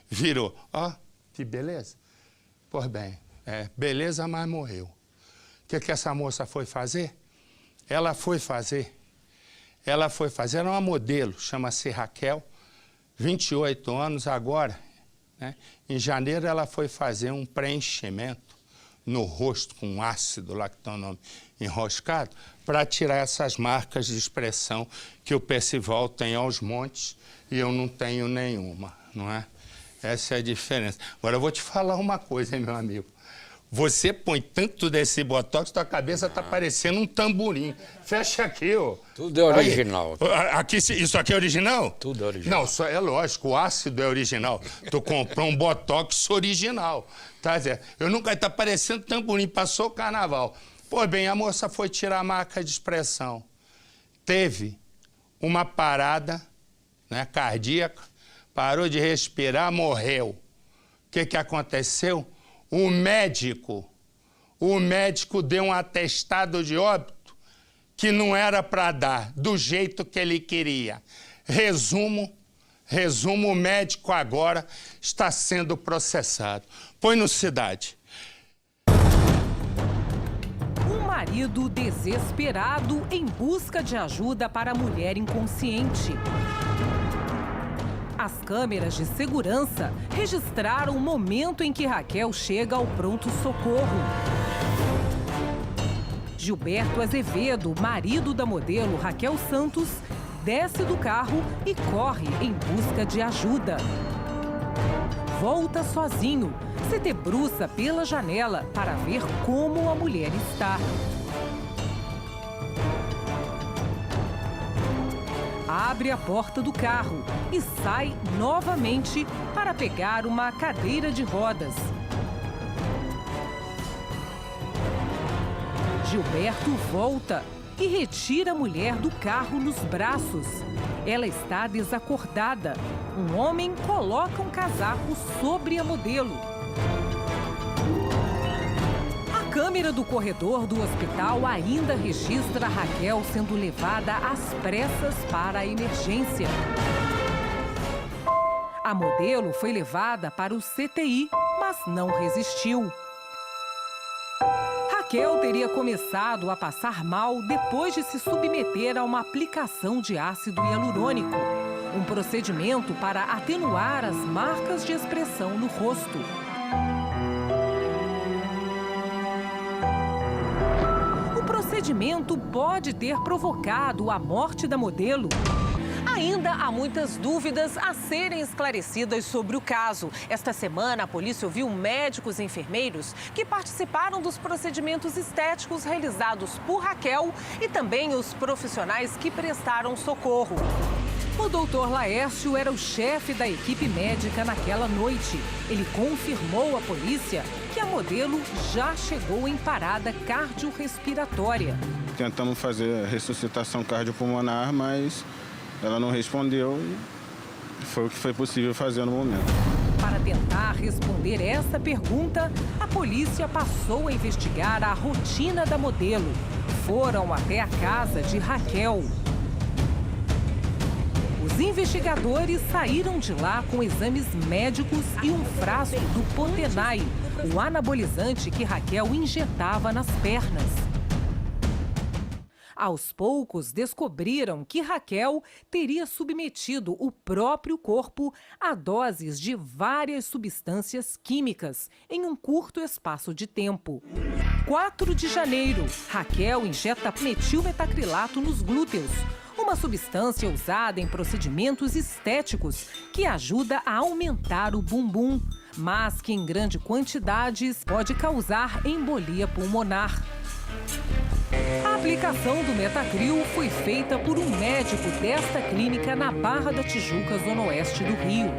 virou. Ó, que beleza. Pois bem, beleza, mas morreu. O que essa moça foi fazer? Ela foi fazer, era uma modelo, chama-se Raquel, 28 anos agora, né? Em janeiro ela foi fazer um preenchimento no rosto com ácido, lá que tem o nome, enroscado, para tirar essas marcas de expressão que o Percival tem aos montes e eu não tenho nenhuma, não é? Essa é a diferença. Agora eu vou te falar uma coisa, hein, meu amigo. Você põe tanto desse botox, tua cabeça tá parecendo um tamborim. Fecha aqui, ó. Tudo é original. Aqui, isso aqui é original? Tudo é original. Não, só é lógico, o ácido é original. Tu comprou um botox original. Tá, Zé? Eu nunca tá parecendo tamborim, passou o carnaval. Pois bem, a moça foi tirar a marca de expressão. Teve uma parada, né, cardíaca, parou de respirar, morreu. O que aconteceu? O médico deu um atestado de óbito que não era para dar, do jeito que ele queria. Resumo, o médico agora está sendo processado. Põe no Cidade. Um marido desesperado em busca de ajuda para a mulher inconsciente. As câmeras de segurança registraram o momento em que Raquel chega ao pronto-socorro. Gilberto Azevedo, marido da modelo Raquel Santos, desce do carro e corre em busca de ajuda. Volta sozinho, se debruça pela janela para ver como a mulher está. Abre a porta do carro e sai novamente para pegar uma cadeira de rodas. Gilberto volta e retira a mulher do carro nos braços. Ela está desacordada. Um homem coloca um casaco sobre a modelo. A câmera do corredor do hospital ainda registra Raquel sendo levada às pressas para a emergência. A modelo foi levada para o CTI, mas não resistiu. Raquel teria começado a passar mal depois de se submeter a uma aplicação de ácido hialurônico, um procedimento para atenuar as marcas de expressão no rosto. O procedimento pode ter provocado a morte da modelo. Ainda há muitas dúvidas a serem esclarecidas sobre o caso. Esta semana, a polícia ouviu médicos e enfermeiros que participaram dos procedimentos estéticos realizados por Raquel e também os profissionais que prestaram socorro. O doutor Laércio era o chefe da equipe médica naquela noite. Ele confirmou à polícia que a modelo já chegou em parada cardiorrespiratória. Tentamos fazer a ressuscitação cardiopulmonar, mas ela não respondeu e foi o que foi possível fazer no momento. Para tentar responder essa pergunta, a polícia passou a investigar a rotina da modelo. Foram até a casa de Raquel. Os investigadores saíram de lá com exames médicos e um frasco do Potenai, o anabolizante que Raquel injetava nas pernas. Aos poucos, descobriram que Raquel teria submetido o próprio corpo a doses de várias substâncias químicas em um curto espaço de tempo. 4 de janeiro, Raquel injeta metilmetacrilato nos glúteos, uma substância usada em procedimentos estéticos que ajuda a aumentar o bumbum, mas que em grandes quantidades pode causar embolia pulmonar. A aplicação do Metacril foi feita por um médico desta clínica na Barra da Tijuca, zona oeste do Rio.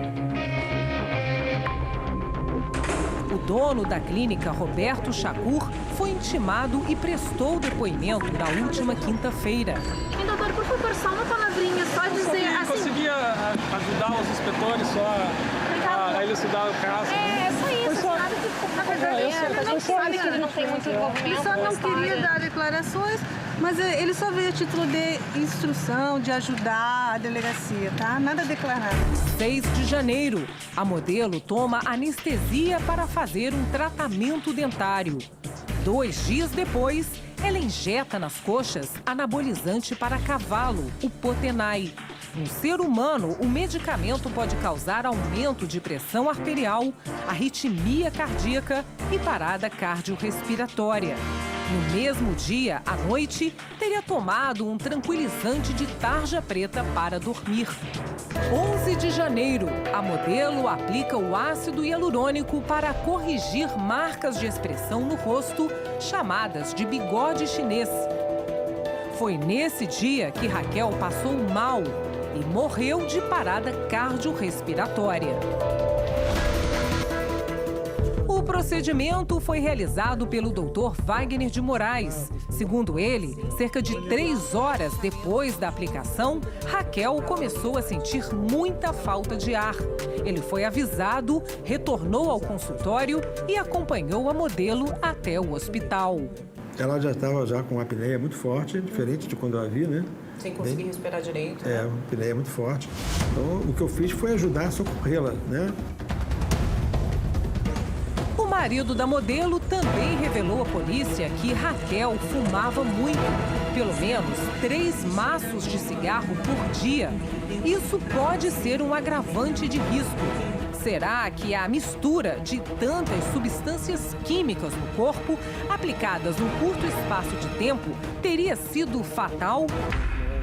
O dono da clínica, Roberto Chacur, foi intimado e prestou depoimento na última quinta-feira. Doutor, por favor, só uma palavrinha, só dizer assim... Conseguia ajudar os inspetores só a elucidar o caso? É só isso, sabe que na verdade a gente sabe que ele não tem muito envolvimento. Ele só não queria dar declarações Mas ele só veio a título de instrução, de ajudar a delegacia, tá? Nada declarado. 6 de janeiro, a modelo toma anestesia para fazer um tratamento dentário. 2 dias depois, ela injeta nas coxas anabolizante para cavalo, o Potenai. No ser humano, o medicamento pode causar aumento de pressão arterial, arritmia cardíaca e parada cardiorrespiratória. No mesmo dia, à noite, teria tomado um tranquilizante de tarja preta para dormir. 11 de janeiro, a modelo aplica o ácido hialurônico para corrigir marcas de expressão no rosto, chamadas de bigode chinês. Foi nesse dia que Raquel passou mal e morreu de parada cardiorrespiratória. O procedimento foi realizado pelo Dr. Wagner de Moraes. Segundo ele, cerca de 3 horas depois da aplicação, Raquel começou a sentir muita falta de ar. Ele foi avisado, retornou ao consultório e acompanhou a modelo até o hospital. Ela já estava com uma apneia muito forte, diferente de quando eu a vi, né? Sem conseguir respirar direito. É, uma apneia muito forte. Então, o que eu fiz foi ajudar a socorrê-la, né? O marido da modelo também revelou à polícia que Raquel fumava muito, pelo menos 3 maços de cigarro por dia. Isso pode ser um agravante de risco. Será que a mistura de tantas substâncias químicas no corpo, aplicadas num curto espaço de tempo, teria sido fatal?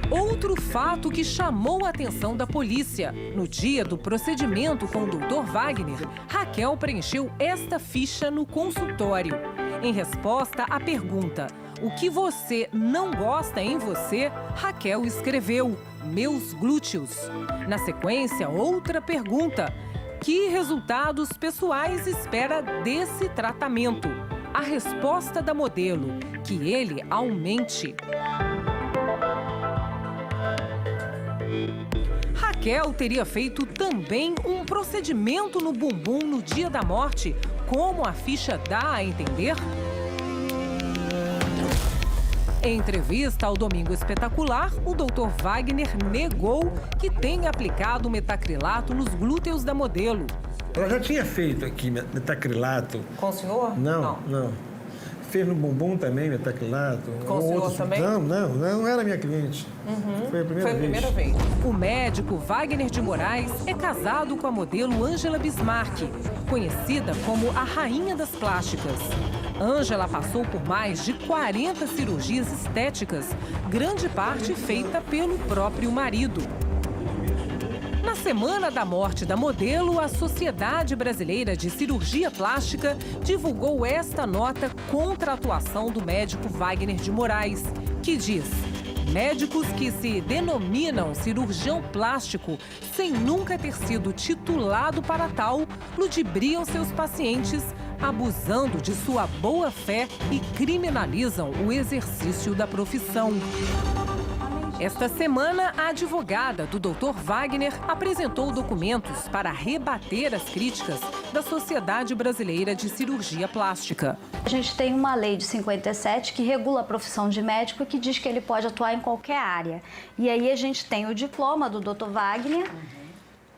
Outro fato que chamou a atenção da polícia. No dia do procedimento com o Dr. Wagner, Raquel preencheu esta ficha no consultório. Em resposta à pergunta, o que você não gosta em você, Raquel escreveu, meus glúteos. Na sequência, outra pergunta, que resultados pessoais espera desse tratamento? A resposta da modelo, que ele aumente. Raquel teria feito também um procedimento no bumbum no dia da morte, como a ficha dá a entender? Em entrevista ao Domingo Espetacular, o Dr. Wagner negou que tenha aplicado metacrilato nos glúteos da modelo. Ela já tinha feito aqui metacrilato. Com o senhor? Não. Fez no bumbum também, metacrilato. Com o senhor também? Não era minha cliente. Foi a primeira vez. O médico Wagner de Moraes é casado com a modelo Ângela Bismarck, conhecida como a rainha das plásticas. Ângela passou por mais de 40 cirurgias estéticas, grande parte feita pelo próprio marido. Na semana da morte da modelo, a Sociedade Brasileira de Cirurgia Plástica divulgou esta nota contra a atuação do médico Wagner de Moraes, que diz: médicos que se denominam cirurgião plástico, sem nunca ter sido titulado para tal, ludibriam seus pacientes, abusando de sua boa-fé e criminalizam o exercício da profissão. Esta semana, a advogada do Dr. Wagner apresentou documentos para rebater as críticas da Sociedade Brasileira de Cirurgia Plástica. A gente tem uma lei de 57 que regula a profissão de médico e que diz que ele pode atuar em qualquer área. E aí a gente tem o diploma do Dr. Wagner,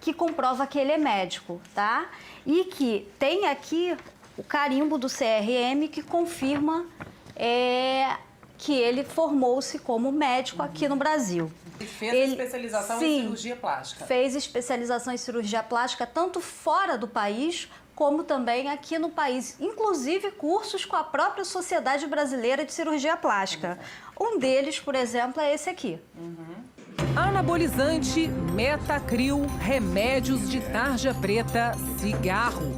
que comprova que ele é médico, tá? E que tem aqui o carimbo do CRM que confirma que ele formou-se como médico aqui no Brasil. E fez especialização em cirurgia plástica. Fez especialização em cirurgia plástica tanto fora do país como também aqui no país. Inclusive cursos com a própria Sociedade Brasileira de Cirurgia Plástica. Um deles, por exemplo, é esse aqui. Anabolizante, metacril, remédios de tarja preta, cigarro.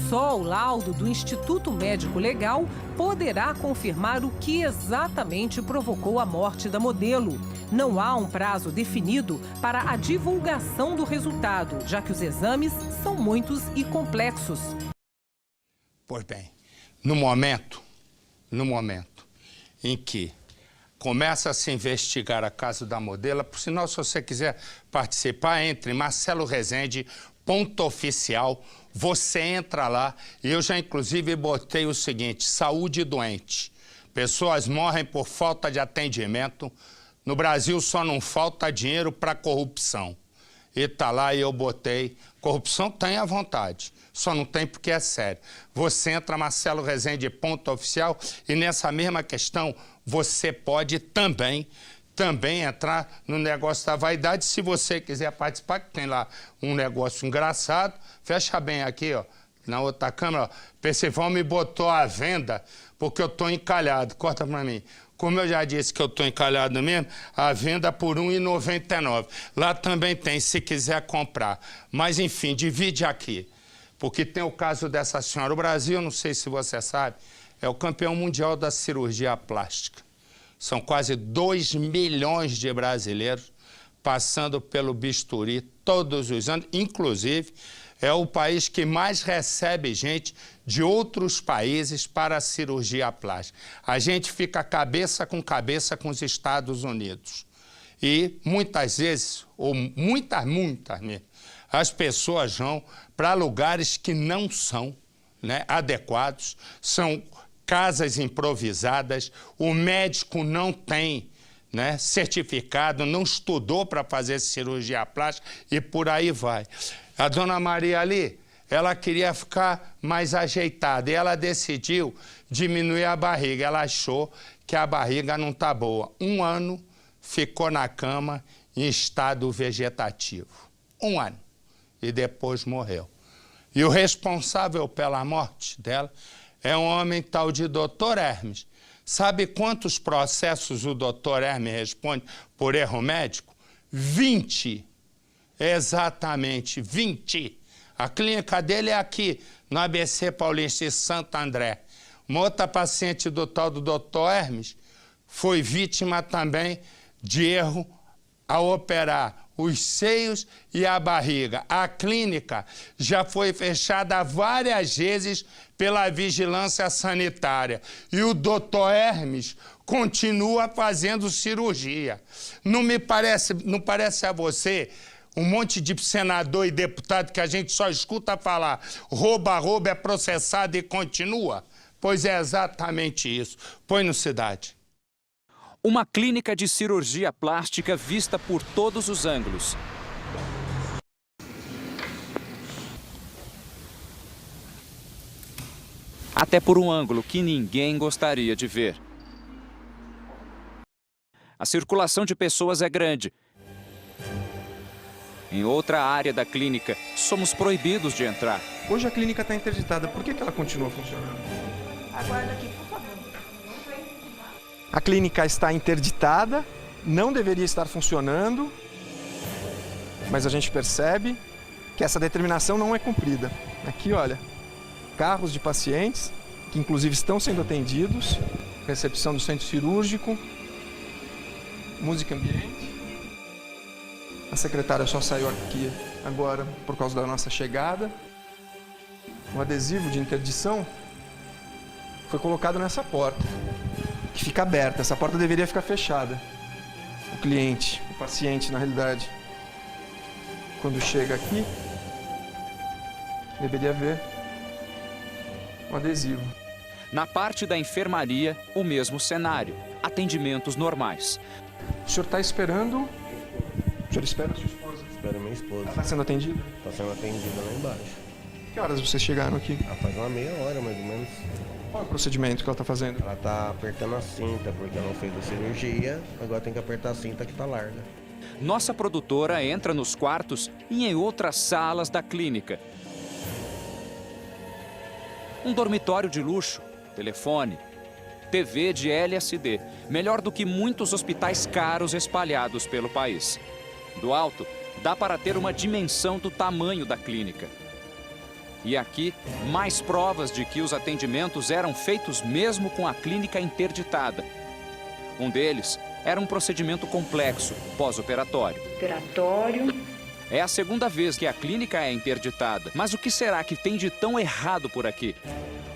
Só o laudo do Instituto Médico Legal poderá confirmar o que exatamente provocou a morte da modelo. Não há um prazo definido para a divulgação do resultado, já que os exames são muitos e complexos. Pois bem, no momento em que começa a se investigar a caso da modelo, por sinal, se você quiser participar, entre Marcelo Rezende, /oficial, você entra lá, e eu já inclusive botei o seguinte: saúde doente. Pessoas morrem por falta de atendimento. No Brasil só não falta dinheiro para corrupção. E tá lá e eu botei. Corrupção tem à vontade, só não tem porque é sério. Você entra, Marcelo Rezende, ponto oficial, e nessa mesma questão você pode também entrar no negócio da vaidade. Se você quiser participar, que tem lá um negócio engraçado, fecha bem aqui, ó, na outra câmera, ó. Percival me botou à venda porque eu tô encalhado. Corta pra mim. Como eu já disse que eu tô encalhado mesmo, a venda por R$ 1,99. Lá também tem, se quiser comprar. Mas, enfim, divide aqui. Porque tem o caso dessa senhora. O Brasil, não sei se você sabe, é o campeão mundial da cirurgia plástica. São quase 2 milhões de brasileiros passando pelo bisturi todos os anos. Inclusive, é o país que mais recebe gente de outros países para a cirurgia plástica. A gente fica cabeça com os Estados Unidos. E muitas vezes, ou muitas mesmo, as pessoas vão para lugares que não são, né, adequados, são casas improvisadas, o médico não tem, né, certificado, não estudou para fazer cirurgia plástica e por aí vai. A dona Maria ali, ela queria ficar mais ajeitada e ela decidiu diminuir a barriga. Ela achou que a barriga não está boa. 1 ano ficou na cama em estado vegetativo. 1 ano. E depois morreu. E o responsável pela morte dela é um homem tal de Dr. Hermes. Sabe quantos processos o Dr. Hermes responde por erro médico? 20. Exatamente, 20. A clínica dele é aqui, no ABC Paulista de Santo André. Uma outra paciente do tal do Dr. Hermes foi vítima também de erro ao operar os seios e a barriga. A clínica já foi fechada várias vezes pela vigilância sanitária. E o Dr. Hermes continua fazendo cirurgia. Não parece a você um monte de senador e deputado que a gente só escuta falar rouba, é processado e continua? Pois é exatamente isso. Põe no Cidade. Uma clínica de cirurgia plástica vista por todos os ângulos. Até por um ângulo que ninguém gostaria de ver. A circulação de pessoas é grande. Em outra área da clínica, somos proibidos de entrar. Hoje a clínica está interditada. Por que ela continua funcionando? Aguarda aqui, por favor. A clínica está interditada, não deveria estar funcionando, mas a gente percebe que essa determinação não é cumprida. Aqui, olha, carros de pacientes, que inclusive estão sendo atendidos, recepção do centro cirúrgico, música ambiente. A secretária só saiu aqui agora por causa da nossa chegada. O adesivo de interdição foi colocado nessa porta, que fica aberta. Essa porta deveria ficar fechada. O cliente, o paciente, na realidade, quando chega aqui, deveria ver o adesivo. Na parte da enfermaria, o mesmo cenário. Atendimentos normais. O senhor está esperando... O senhor espera a sua esposa? Espero minha esposa. Ela está sendo atendida? Está sendo atendida lá embaixo. Que horas vocês chegaram aqui? Faz uma meia hora, mais ou menos. Qual é o procedimento que ela está fazendo? Ela está apertando a cinta, porque ela não fez a cirurgia. Agora tem que apertar a cinta que está larga. Nossa produtora entra nos quartos e em outras salas da clínica. Um dormitório de luxo, telefone, TV de LSD, melhor do que muitos hospitais caros espalhados pelo país. Do alto, dá para ter uma dimensão do tamanho da clínica. E aqui, mais provas de que os atendimentos eram feitos mesmo com a clínica interditada. Um deles era um procedimento complexo, pós-operatório. É a segunda vez que a clínica é interditada. Mas o que será que tem de tão errado por aqui?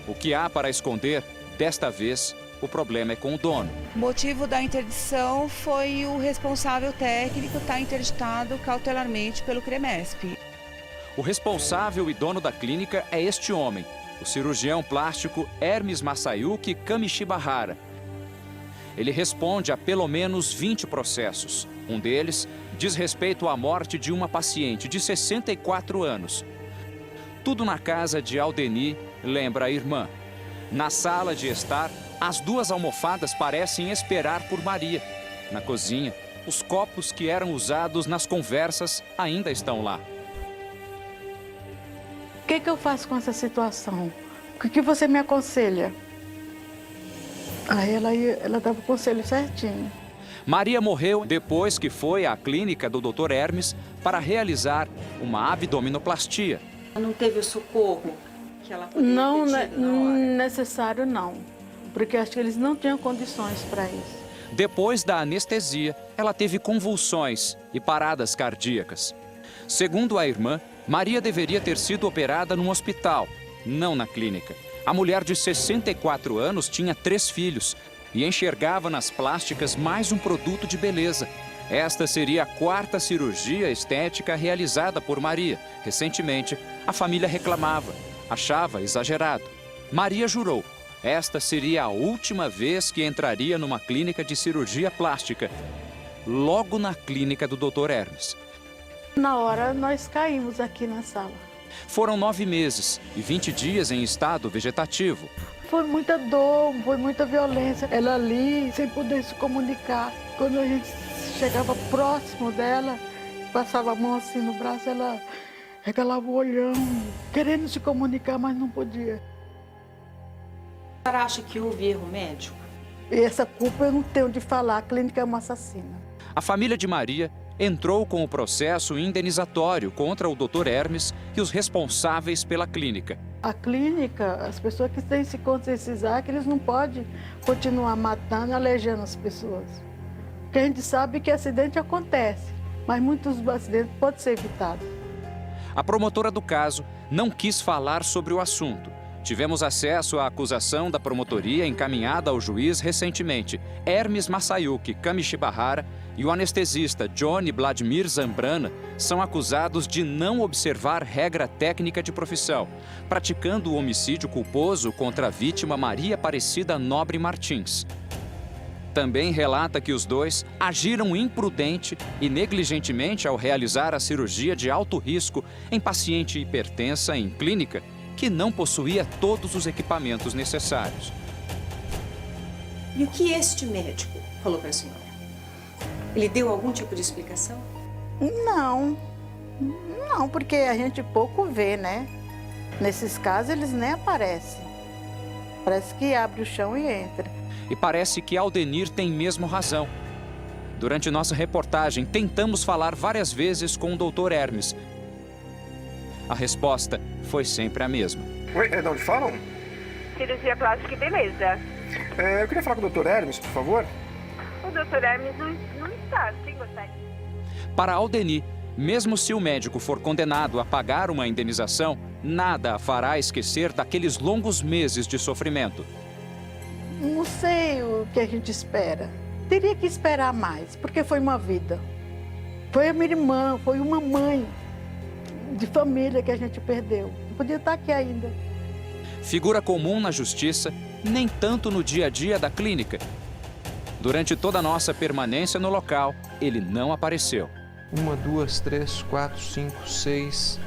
O que há para esconder, desta vez, o problema é com o dono. O motivo da interdição foi o responsável técnico estar interditado cautelarmente pelo CREMESP. O responsável e dono da clínica é este homem, o cirurgião plástico Hermes Masayuki Kamishibahara. Ele responde a pelo menos 20 processos. Um deles diz respeito à morte de uma paciente de 64 anos. Tudo na casa de Aldeni lembra a irmã. Na sala de estar, as duas almofadas parecem esperar por Maria. Na cozinha, os copos que eram usados nas conversas ainda estão lá. O que eu faço com essa situação? O que você me aconselha? Aí ela dava o conselho certinho. Maria morreu depois que foi à clínica do Dr. Hermes para realizar uma abdominoplastia. Não teve o socorro que ela poderia Não, ter tido na hora? necessário não, porque acho que eles não tinham condições para isso. Depois da anestesia, ela teve convulsões e paradas cardíacas. Segundo a irmã, Maria deveria ter sido operada num hospital, não na clínica. A mulher de 64 anos tinha 3 filhos e enxergava nas plásticas mais um produto de beleza. Esta seria a 4ª cirurgia estética realizada por Maria. Recentemente, a família reclamava, achava exagerado. Maria jurou. Esta seria a última vez que entraria numa clínica de cirurgia plástica, logo na clínica do Dr. Hermes. Na hora, nós caímos aqui na sala. Foram 9 meses e 20 dias em estado vegetativo. Foi muita dor, foi muita violência. Ela ali, sem poder se comunicar. Quando a gente chegava próximo dela, passava a mão assim no braço, ela regalava o olhão, querendo se comunicar, mas não podia. A senhora acha que houve erro médico? E essa culpa eu não tenho de falar, a clínica é uma assassina. A família de Maria entrou com o processo indenizatório contra o Dr. Hermes e os responsáveis pela clínica. A clínica, as pessoas que têm que se conscientizar que eles não podem continuar matando e aleijando as pessoas. Porque a gente sabe que acidente acontece, mas muitos acidentes podem ser evitados. A promotora do caso não quis falar sobre o assunto. Tivemos acesso à acusação da promotoria encaminhada ao juiz recentemente. Hermes Masayuki Kamishibahara e o anestesista Johnny Vladimir Zambrana são acusados de não observar regra técnica de profissão, praticando o homicídio culposo contra a vítima Maria Aparecida Nobre Martins. Também relata que os dois agiram imprudente e negligentemente ao realizar a cirurgia de alto risco em paciente hipertensa em clínica que não possuía todos os equipamentos necessários. E o que este médico falou para a senhora? Ele deu algum tipo de explicação? Não, porque a gente pouco vê, né? Nesses casos eles nem aparecem. Parece que abre o chão e entra. E parece que Aldenir tem mesmo razão. Durante nossa reportagem, tentamos falar várias vezes com o Dr. Hermes. A resposta foi sempre a mesma. Oi, de onde falam? Cirurgia plástica e beleza. Eu queria falar com o Dr. Hermes, por favor. O Dr. Hermes não está, quem gostaria? Para Aldeni, mesmo se o médico for condenado a pagar uma indenização, nada a fará esquecer daqueles longos meses de sofrimento. Não sei o que a gente espera. Teria que esperar mais, porque foi uma vida. Foi a minha irmã, foi uma mãe de família que a gente perdeu. Não podia estar aqui ainda. Figura comum na justiça, nem tanto no dia a dia da clínica. Durante toda a nossa permanência no local, ele não apareceu. 1, 2, 3, 4, 5, 6,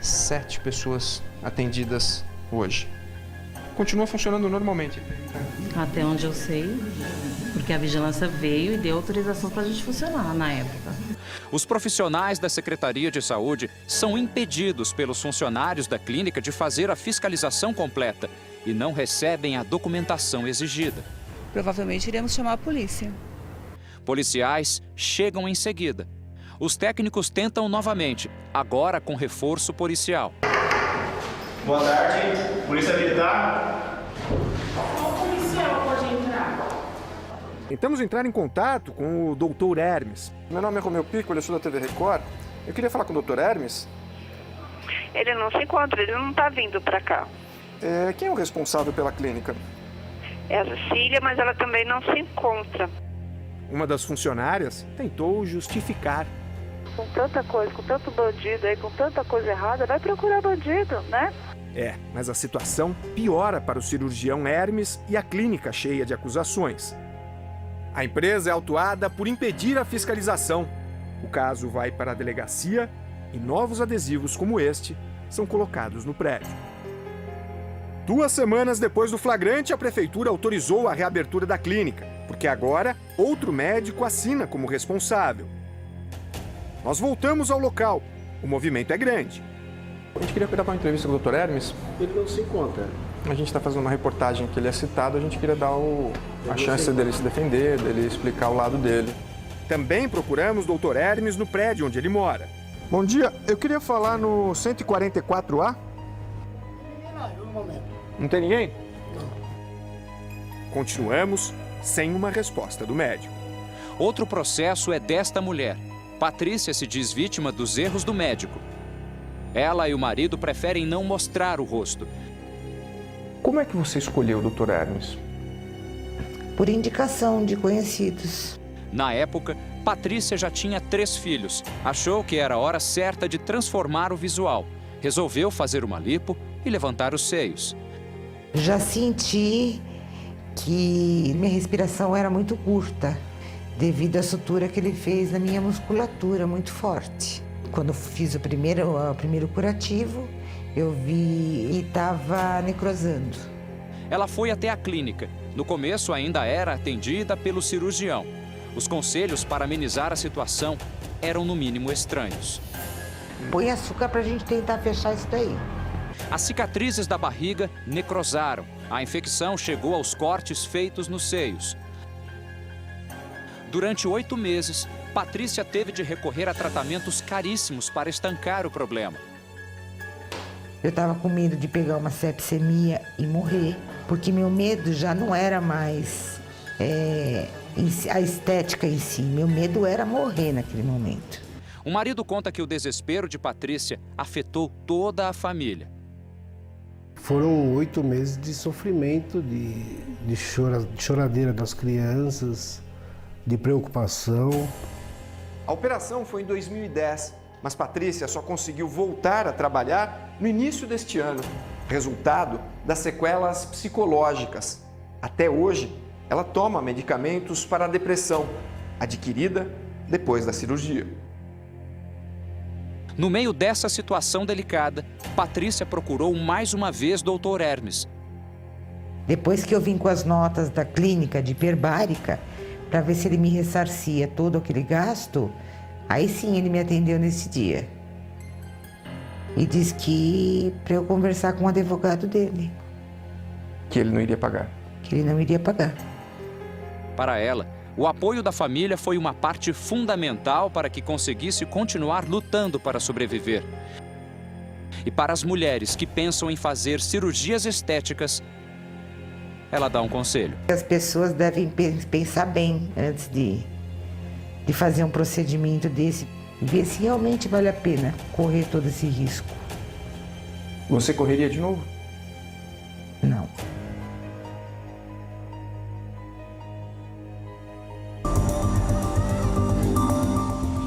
7 pessoas atendidas hoje. Continua funcionando normalmente. Até onde eu sei, porque a vigilância veio e deu autorização para a gente funcionar na época. Os profissionais da Secretaria de Saúde são impedidos pelos funcionários da clínica de fazer a fiscalização completa e não recebem a documentação exigida. Provavelmente iremos chamar a polícia. Policiais chegam em seguida. Os técnicos tentam novamente, agora com reforço policial. Boa tarde, Polícia Militar. Qual policial pode entrar? Tentamos entrar em contato com o Dr. Hermes. Meu nome é Romeu Piccoli, eu sou da TV Record. Eu queria falar com o Dr. Hermes. Ele não se encontra, ele não está vindo para cá. Quem é o responsável pela clínica? É a Cecília, mas ela também não se encontra. Uma das funcionárias tentou justificar. Com tanta coisa, com tanto bandido aí, com tanta coisa errada, vai procurar bandido, né? Mas a situação piora para o cirurgião Hermes e a clínica cheia de acusações. A empresa é autuada por impedir a fiscalização. O caso vai para a delegacia e novos adesivos como este são colocados no prédio. 2 semanas depois do flagrante, a prefeitura autorizou a reabertura da clínica, porque agora outro médico assina como responsável. Nós voltamos ao local. O movimento é grande. A gente queria dar uma entrevista com o Dr. Hermes. Ele não se encontra. A gente está fazendo uma reportagem que ele é citado, a gente queria dar a chance dele se defender, dele explicar o lado dele. Também procuramos o Dr. Hermes no prédio onde ele mora. Bom dia, eu queria falar no 144A. Não tem ninguém? Não. Continuamos sem uma resposta do médico. Outro processo é desta mulher. Patrícia se diz vítima dos erros do médico. Ela e o marido preferem não mostrar o rosto. Como é que você escolheu o Dr. Hermes? Por indicação de conhecidos. Na época, Patrícia já tinha 3 filhos. Achou que era a hora certa de transformar o visual. Resolveu fazer uma lipo e levantar os seios. Já senti que minha respiração era muito curta, devido à sutura que ele fez na minha musculatura, muito forte. Quando eu fiz o primeiro curativo, eu vi e estava necrosando. Ela foi até a clínica. No começo ainda era atendida pelo cirurgião. Os conselhos para amenizar a situação eram no mínimo estranhos. Põe açúcar para a gente tentar fechar isso daí. As cicatrizes da barriga necrosaram. A infecção chegou aos cortes feitos nos seios. Durante 8 meses, Patrícia teve de recorrer a tratamentos caríssimos para estancar o problema. Eu estava com medo de pegar uma sepsemia e morrer, porque meu medo já não era mais a estética em si. Meu medo era morrer naquele momento. O marido conta que o desespero de Patrícia afetou toda a família. Foram 8 meses de sofrimento, de choradeira das crianças, de preocupação. A operação foi em 2010, mas Patrícia só conseguiu voltar a trabalhar no início deste ano, resultado das sequelas psicológicas. Até hoje, ela toma medicamentos para a depressão, adquirida depois da cirurgia. No meio dessa situação delicada, Patrícia procurou mais uma vez Dr. Hermes. Depois que eu vim com as notas da clínica de hiperbárica, para ver se ele me ressarcia todo aquele gasto, aí sim ele me atendeu nesse dia. E disse que para eu conversar com o advogado dele. Que ele não iria pagar. Que ele não iria pagar. Para ela, o apoio da família foi uma parte fundamental para que conseguisse continuar lutando para sobreviver. E para as mulheres que pensam em fazer cirurgias estéticas, ela dá um conselho. As pessoas devem pensar bem antes de fazer um procedimento desse e ver se realmente vale a pena correr todo esse risco. Você correria de novo? Não.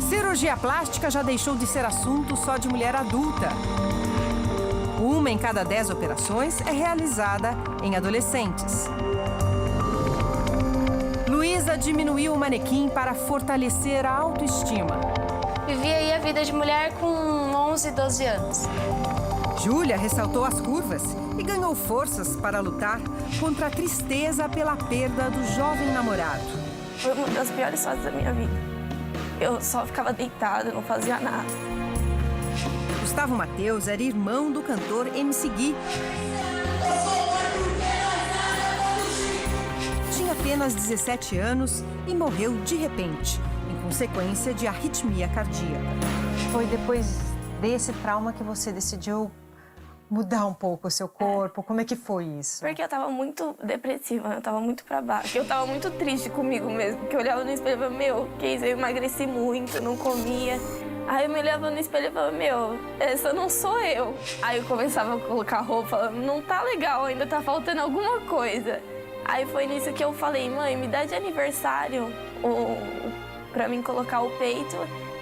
Cirurgia plástica já deixou de ser assunto só de mulher adulta. 1 em cada 10 operações é realizada em adolescentes. Luísa diminuiu o manequim para fortalecer a autoestima. Vivi aí a vida de mulher com 11, 12 anos. Júlia ressaltou as curvas e ganhou forças para lutar contra a tristeza pela perda do jovem namorado. Foi uma das piores fases da minha vida. Eu só ficava deitada, não fazia nada. Gustavo Mateus era irmão do cantor MC Gui. Tinha apenas 17 anos e morreu de repente, em consequência de arritmia cardíaca. Foi depois desse trauma que você decidiu mudar um pouco o seu corpo? Como é que foi isso? Porque eu tava muito depressiva, eu tava muito pra baixo. Eu tava muito triste comigo mesmo, porque eu olhava no espelho e falava, meu, que isso, eu emagreci muito, não comia. Aí eu me olhava no espelho e falava, meu, essa não sou eu. Aí eu começava a colocar roupa, falando, não tá legal, ainda tá faltando alguma coisa. Aí foi nisso que eu falei, mãe, me dá de aniversário pra mim colocar o peito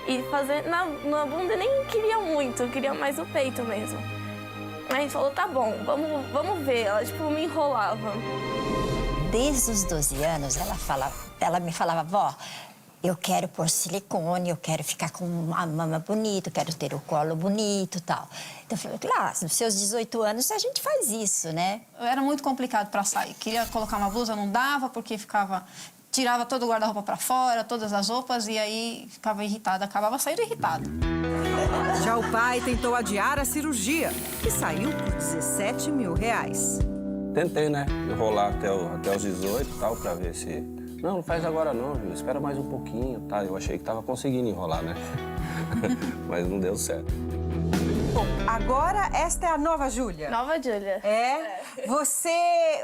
e fazer na bunda. Nem queria muito, eu queria mais o peito mesmo. Aí a gente falou, tá bom, vamos ver. Ela, tipo, me enrolava. desde os 12 anos, ela me falava, vó, eu quero pôr silicone, eu quero ficar com uma mama bonita, eu quero ter o colo bonito e tal. Então eu falei, claro, nos seus 18 anos a gente faz isso, né? Era muito complicado para sair. Queria colocar uma blusa, não dava, porque tirava todo o guarda-roupa para fora, todas as roupas, e aí ficava irritada, acabava saindo irritada. Já o pai tentou adiar a cirurgia, que saiu por R$17 mil. Tentei, né, enrolar até os 18 e tal, pra ver se... Não faz agora não, viu? Espera mais um pouquinho, tá? Eu achei que tava conseguindo enrolar, né? Mas não deu certo. Bom, agora esta é a nova Júlia. Nova Júlia. É?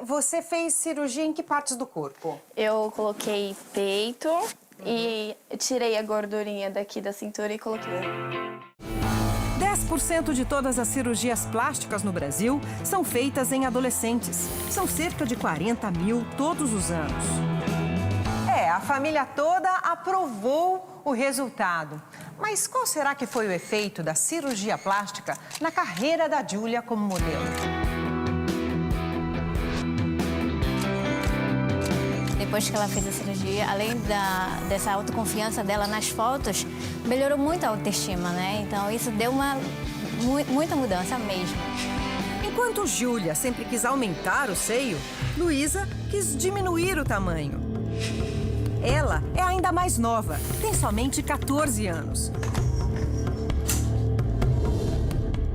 Você fez cirurgia em que partes do corpo? Eu coloquei peito e tirei a gordurinha daqui da cintura e coloquei. 10% de todas as cirurgias plásticas no Brasil são feitas em adolescentes. São cerca de 40 mil todos os anos. A família toda aprovou o resultado. Mas qual será que foi o efeito da cirurgia plástica na carreira da Júlia como modelo? Depois que ela fez a cirurgia, além dessa autoconfiança dela nas fotos, melhorou muito a autoestima, né? Então isso deu muita mudança mesmo. Enquanto Júlia sempre quis aumentar o seio, Luísa quis diminuir o tamanho. Ela é ainda mais nova, tem somente 14 anos.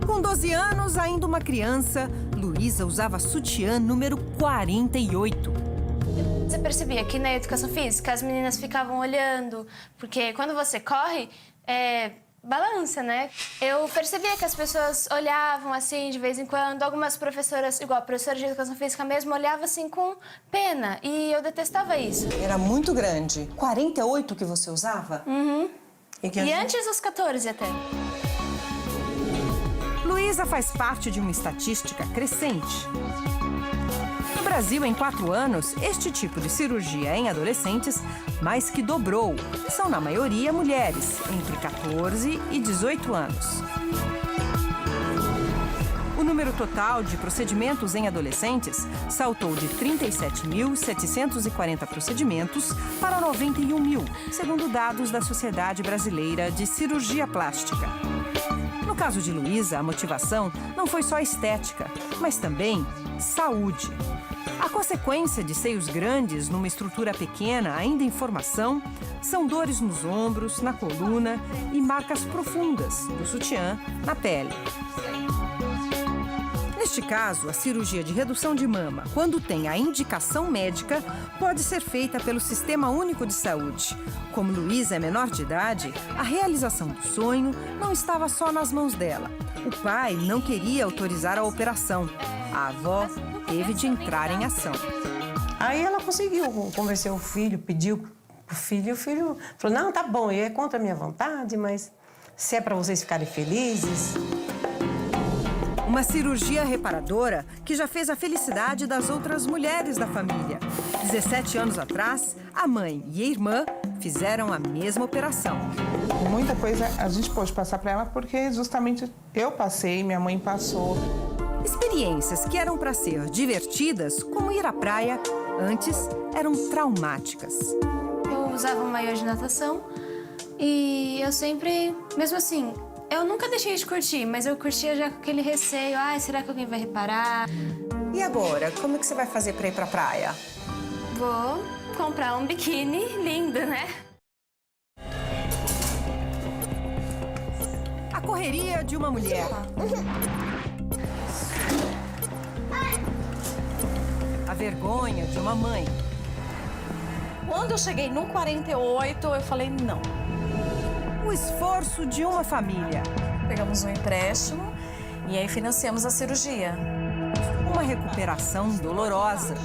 Com 12 anos, ainda uma criança, Luísa usava sutiã número 48. Você percebia que na educação física as meninas ficavam olhando, porque quando você corre, balança, né? Eu percebia que as pessoas olhavam assim de vez em quando. Algumas professoras, igual a professora de educação física mesmo, olhava assim com pena. E eu detestava isso. Era muito grande. 48 que você usava? Uhum. E antes dos 14 até. Luísa faz parte de uma estatística crescente. No Brasil, em 4 anos, este tipo de cirurgia em adolescentes mais que dobrou. São, na maioria, mulheres, entre 14 e 18 anos. O número total de procedimentos em adolescentes saltou de 37.740 procedimentos para 91 mil, segundo dados da Sociedade Brasileira de Cirurgia Plástica. No caso de Luísa, a motivação não foi só estética, mas também saúde. A consequência de seios grandes numa estrutura pequena, ainda em formação, são dores nos ombros, na coluna e marcas profundas do sutiã na pele. Neste caso, a cirurgia de redução de mama, quando tem a indicação médica, pode ser feita pelo Sistema Único de Saúde. Como Luísa é menor de idade, a realização do sonho não estava só nas mãos dela. O pai não queria autorizar a operação. A avó teve de entrar em ação. Aí ela conseguiu convencer o filho, pediu pro filho, e o filho falou, não, tá bom, é contra a minha vontade, mas se é para vocês ficarem felizes... Uma cirurgia reparadora que já fez a felicidade das outras mulheres da família. 17 anos atrás, a mãe e a irmã fizeram a mesma operação. Muita coisa a gente pôde passar para ela porque justamente eu passei, minha mãe passou. Experiências que eram para ser divertidas, como ir à praia, antes eram traumáticas. Eu usava um maiô de natação e eu sempre, mesmo assim, eu nunca deixei de curtir, mas eu curtia já com aquele receio. Ai, será que alguém vai reparar? E agora, como que você vai fazer para ir pra praia? Vou comprar um biquíni lindo, né? A correria de uma mulher. A vergonha de uma mãe. Quando eu cheguei no 48, eu falei não. O esforço de uma família. Pegamos um empréstimo e aí financiamos a cirurgia. Uma recuperação dolorosa.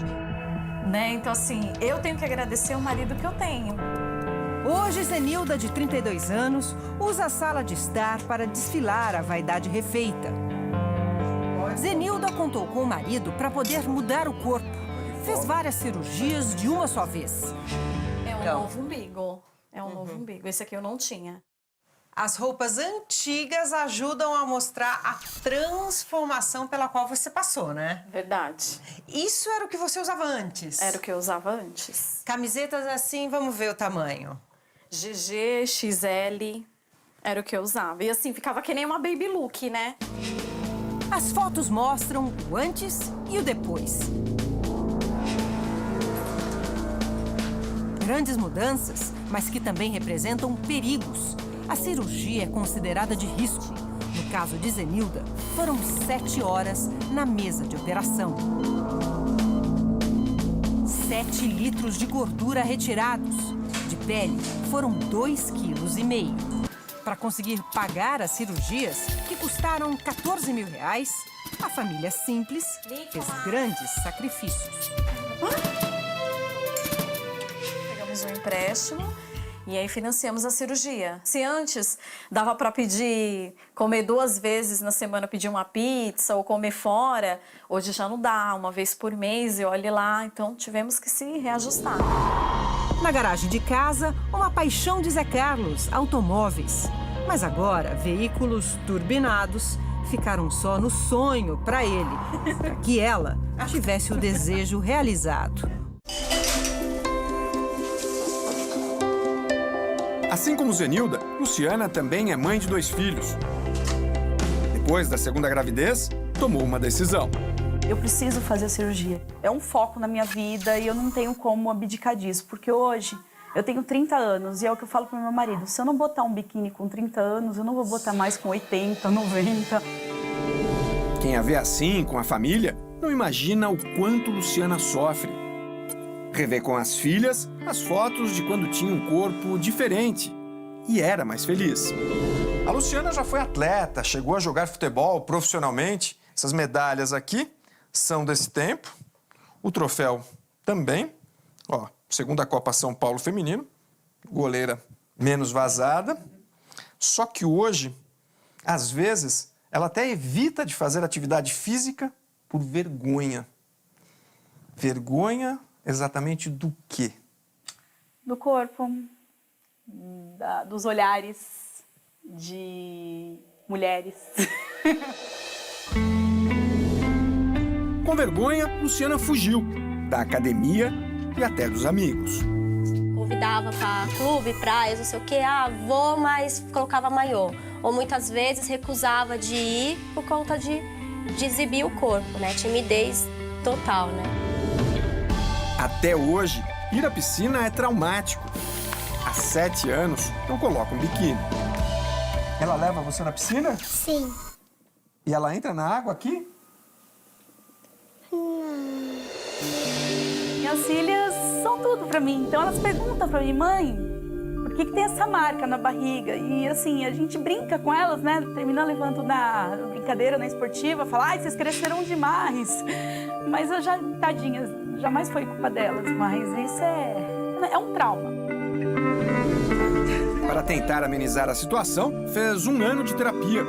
Né? Então, assim, eu tenho que agradecer o marido que eu tenho. Hoje, Zenilda, de 32 anos, usa a sala de estar para desfilar a vaidade refeita. Zenilda contou com o marido para poder mudar o corpo. Fez várias cirurgias de uma só vez. É um novo umbigo. É um novo umbigo. Esse aqui eu não tinha. As roupas antigas ajudam a mostrar a transformação pela qual você passou, né? Verdade. Isso era o que você usava antes? Era o que eu usava antes. Camisetas assim, vamos ver o tamanho. GG, XL, era o que eu usava. E assim, ficava que nem uma baby look, né? As fotos mostram o antes e o depois. Grandes mudanças, mas que também representam perigos. A cirurgia é considerada de risco. No caso de Zenilda, foram 7 horas na mesa de operação. 7 litros de gordura retirados. De pele, foram 2,5 kg. Para conseguir pagar as cirurgias, que custaram R$14 mil, a família Simples fez grandes sacrifícios. Pegamos um empréstimo e aí financiamos a cirurgia. Se antes dava para comer 2 vezes na semana, pedir uma pizza ou comer fora, hoje já não dá, 1 vez por mês e olhe lá, então tivemos que se reajustar. Na garagem de casa, uma paixão de Zé Carlos, automóveis. Mas agora, veículos turbinados ficaram só no sonho para ele, para que ela tivesse o desejo realizado. Assim como Zenilda, Luciana também é mãe de 2 filhos. Depois da segunda gravidez, tomou uma decisão. Eu preciso fazer a cirurgia. É um foco na minha vida e eu não tenho como abdicar disso, porque hoje eu tenho 30 anos e é o que eu falo pro meu marido. Se eu não botar um biquíni com 30 anos, eu não vou botar mais com 80, 90. Quem a vê assim, com a família, não imagina o quanto Luciana sofre. Revê com as filhas as fotos de quando tinha um corpo diferente e era mais feliz. A Luciana já foi atleta, chegou a jogar futebol profissionalmente. Essas medalhas aqui são desse tempo. O troféu também. Ó, segunda Copa São Paulo feminino. Goleira menos vazada. Só que hoje, às vezes, ela até evita de fazer atividade física por vergonha. Vergonha exatamente do quê? Do corpo, dos olhares de mulheres. Com vergonha, Luciana fugiu da academia e até dos amigos. Convidava para clube, praias, não sei o quê. Ah, vou, mas colocava maiô. Ou muitas vezes recusava de ir por conta de exibir o corpo, né? Timidez total, né? Até hoje, ir à piscina é traumático. Há 7 anos, não coloca um biquíni. Ela leva você na piscina? Sim. E ela entra na água aqui? Minhas filhas são tudo pra mim. Então elas perguntam pra mim, mãe, por que tem essa marca na barriga? E assim, a gente brinca com elas, né? Termina levando na brincadeira, na esportiva, fala, ai, vocês cresceram demais. Mas eu já, tadinhas, jamais foi culpa delas, mas isso é um trauma. Para tentar amenizar a situação, fez 1 ano de terapia.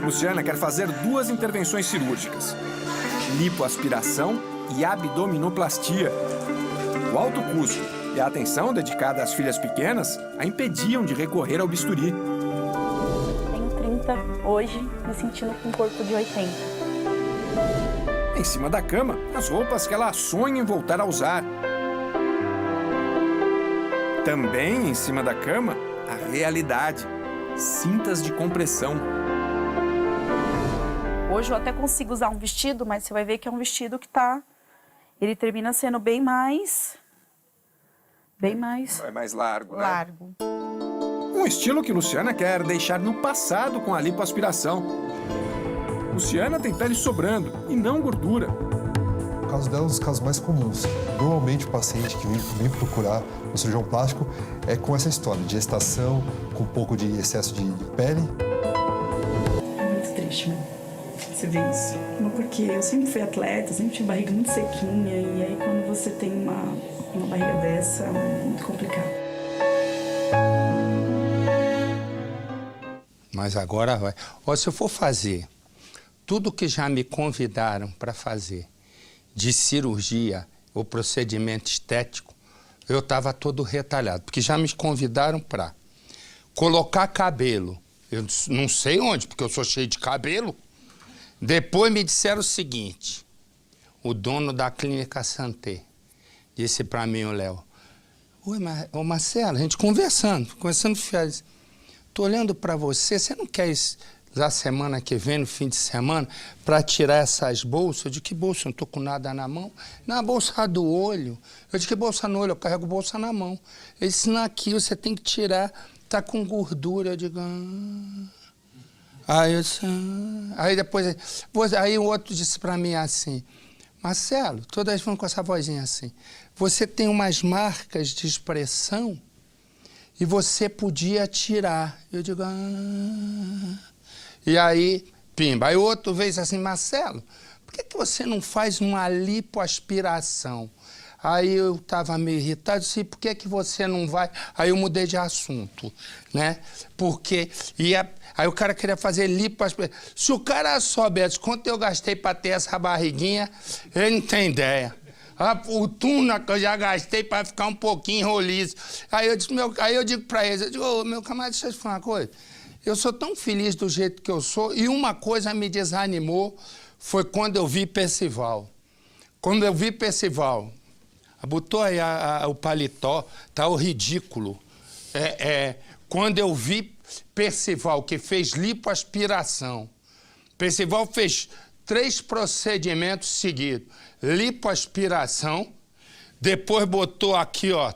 Luciana quer fazer 2 intervenções cirúrgicas: lipoaspiração e abdominoplastia. O alto custo e a atenção dedicada às filhas pequenas a impediam de recorrer ao bisturi. Tenho 30 hoje, me sentindo com um corpo de 80. Em cima da cama, as roupas que ela sonha em voltar a usar. Também em cima da cama, a realidade. Cintas de compressão. Hoje eu até consigo usar um vestido, mas você vai ver que é um vestido que ele termina sendo bem mais... É mais largo, né? Largo. Um estilo que Luciana quer deixar no passado com a lipoaspiração. Luciana tem pele sobrando e não gordura. O caso dela é um dos casos mais comuns. Normalmente o paciente que vem procurar um cirurgião plástico é com essa história de gestação, com um pouco de excesso de pele. É muito triste, né? Você vê isso. Porque eu sempre fui atleta, sempre tive barriga muito sequinha. E aí quando você tem uma barriga dessa, é muito complicado. Mas agora vai. Ó, se eu for fazer tudo que já me convidaram para fazer de cirurgia ou procedimento estético, eu estava todo retalhado, porque já me convidaram para colocar cabelo. Eu não sei onde, porque eu sou cheio de cabelo. Depois me disseram o seguinte, o dono da clínica Santé disse para mim, o Léo, oi, Marcelo, a gente conversando fiel, tô olhando para você, você não quer ir lá semana que vem, no fim de semana, para tirar essas bolsas? Eu disse, que bolsa? Eu não tô com nada na mão. Na bolsa do olho. Eu disse, que bolsa no olho? Eu carrego bolsa na mão. Ele disse, não, aqui você tem que tirar, tá com gordura. Eu digo, Aí eu disse, Aí depois, aí o outro disse para mim assim, Marcelo, todas vão com essa vozinha assim, você tem umas marcas de expressão e você podia tirar. Eu digo, E aí, pimba. Aí o outro vez assim, Marcelo, por que você não faz uma lipoaspiração? Aí eu estava meio irritado, disse, por que você não vai? Aí eu mudei de assunto, né? Porque aí o cara queria fazer lipoaspiração. Se o cara soubesse quanto eu gastei para ter essa barriguinha, ele não tem ideia. A fortuna que eu já gastei para ficar um pouquinho roliço. Aí eu digo para eles, eu digo, meu camarada, deixa eu te falar uma coisa. Eu sou tão feliz do jeito que eu sou, e uma coisa me desanimou, foi quando eu vi Percival. Quando eu vi Percival, botou aí o paletó, tá o ridículo. Quando eu vi Percival, que fez lipoaspiração, Percival fez 3 procedimentos seguidos. Lipoaspiração, depois botou aqui, ó,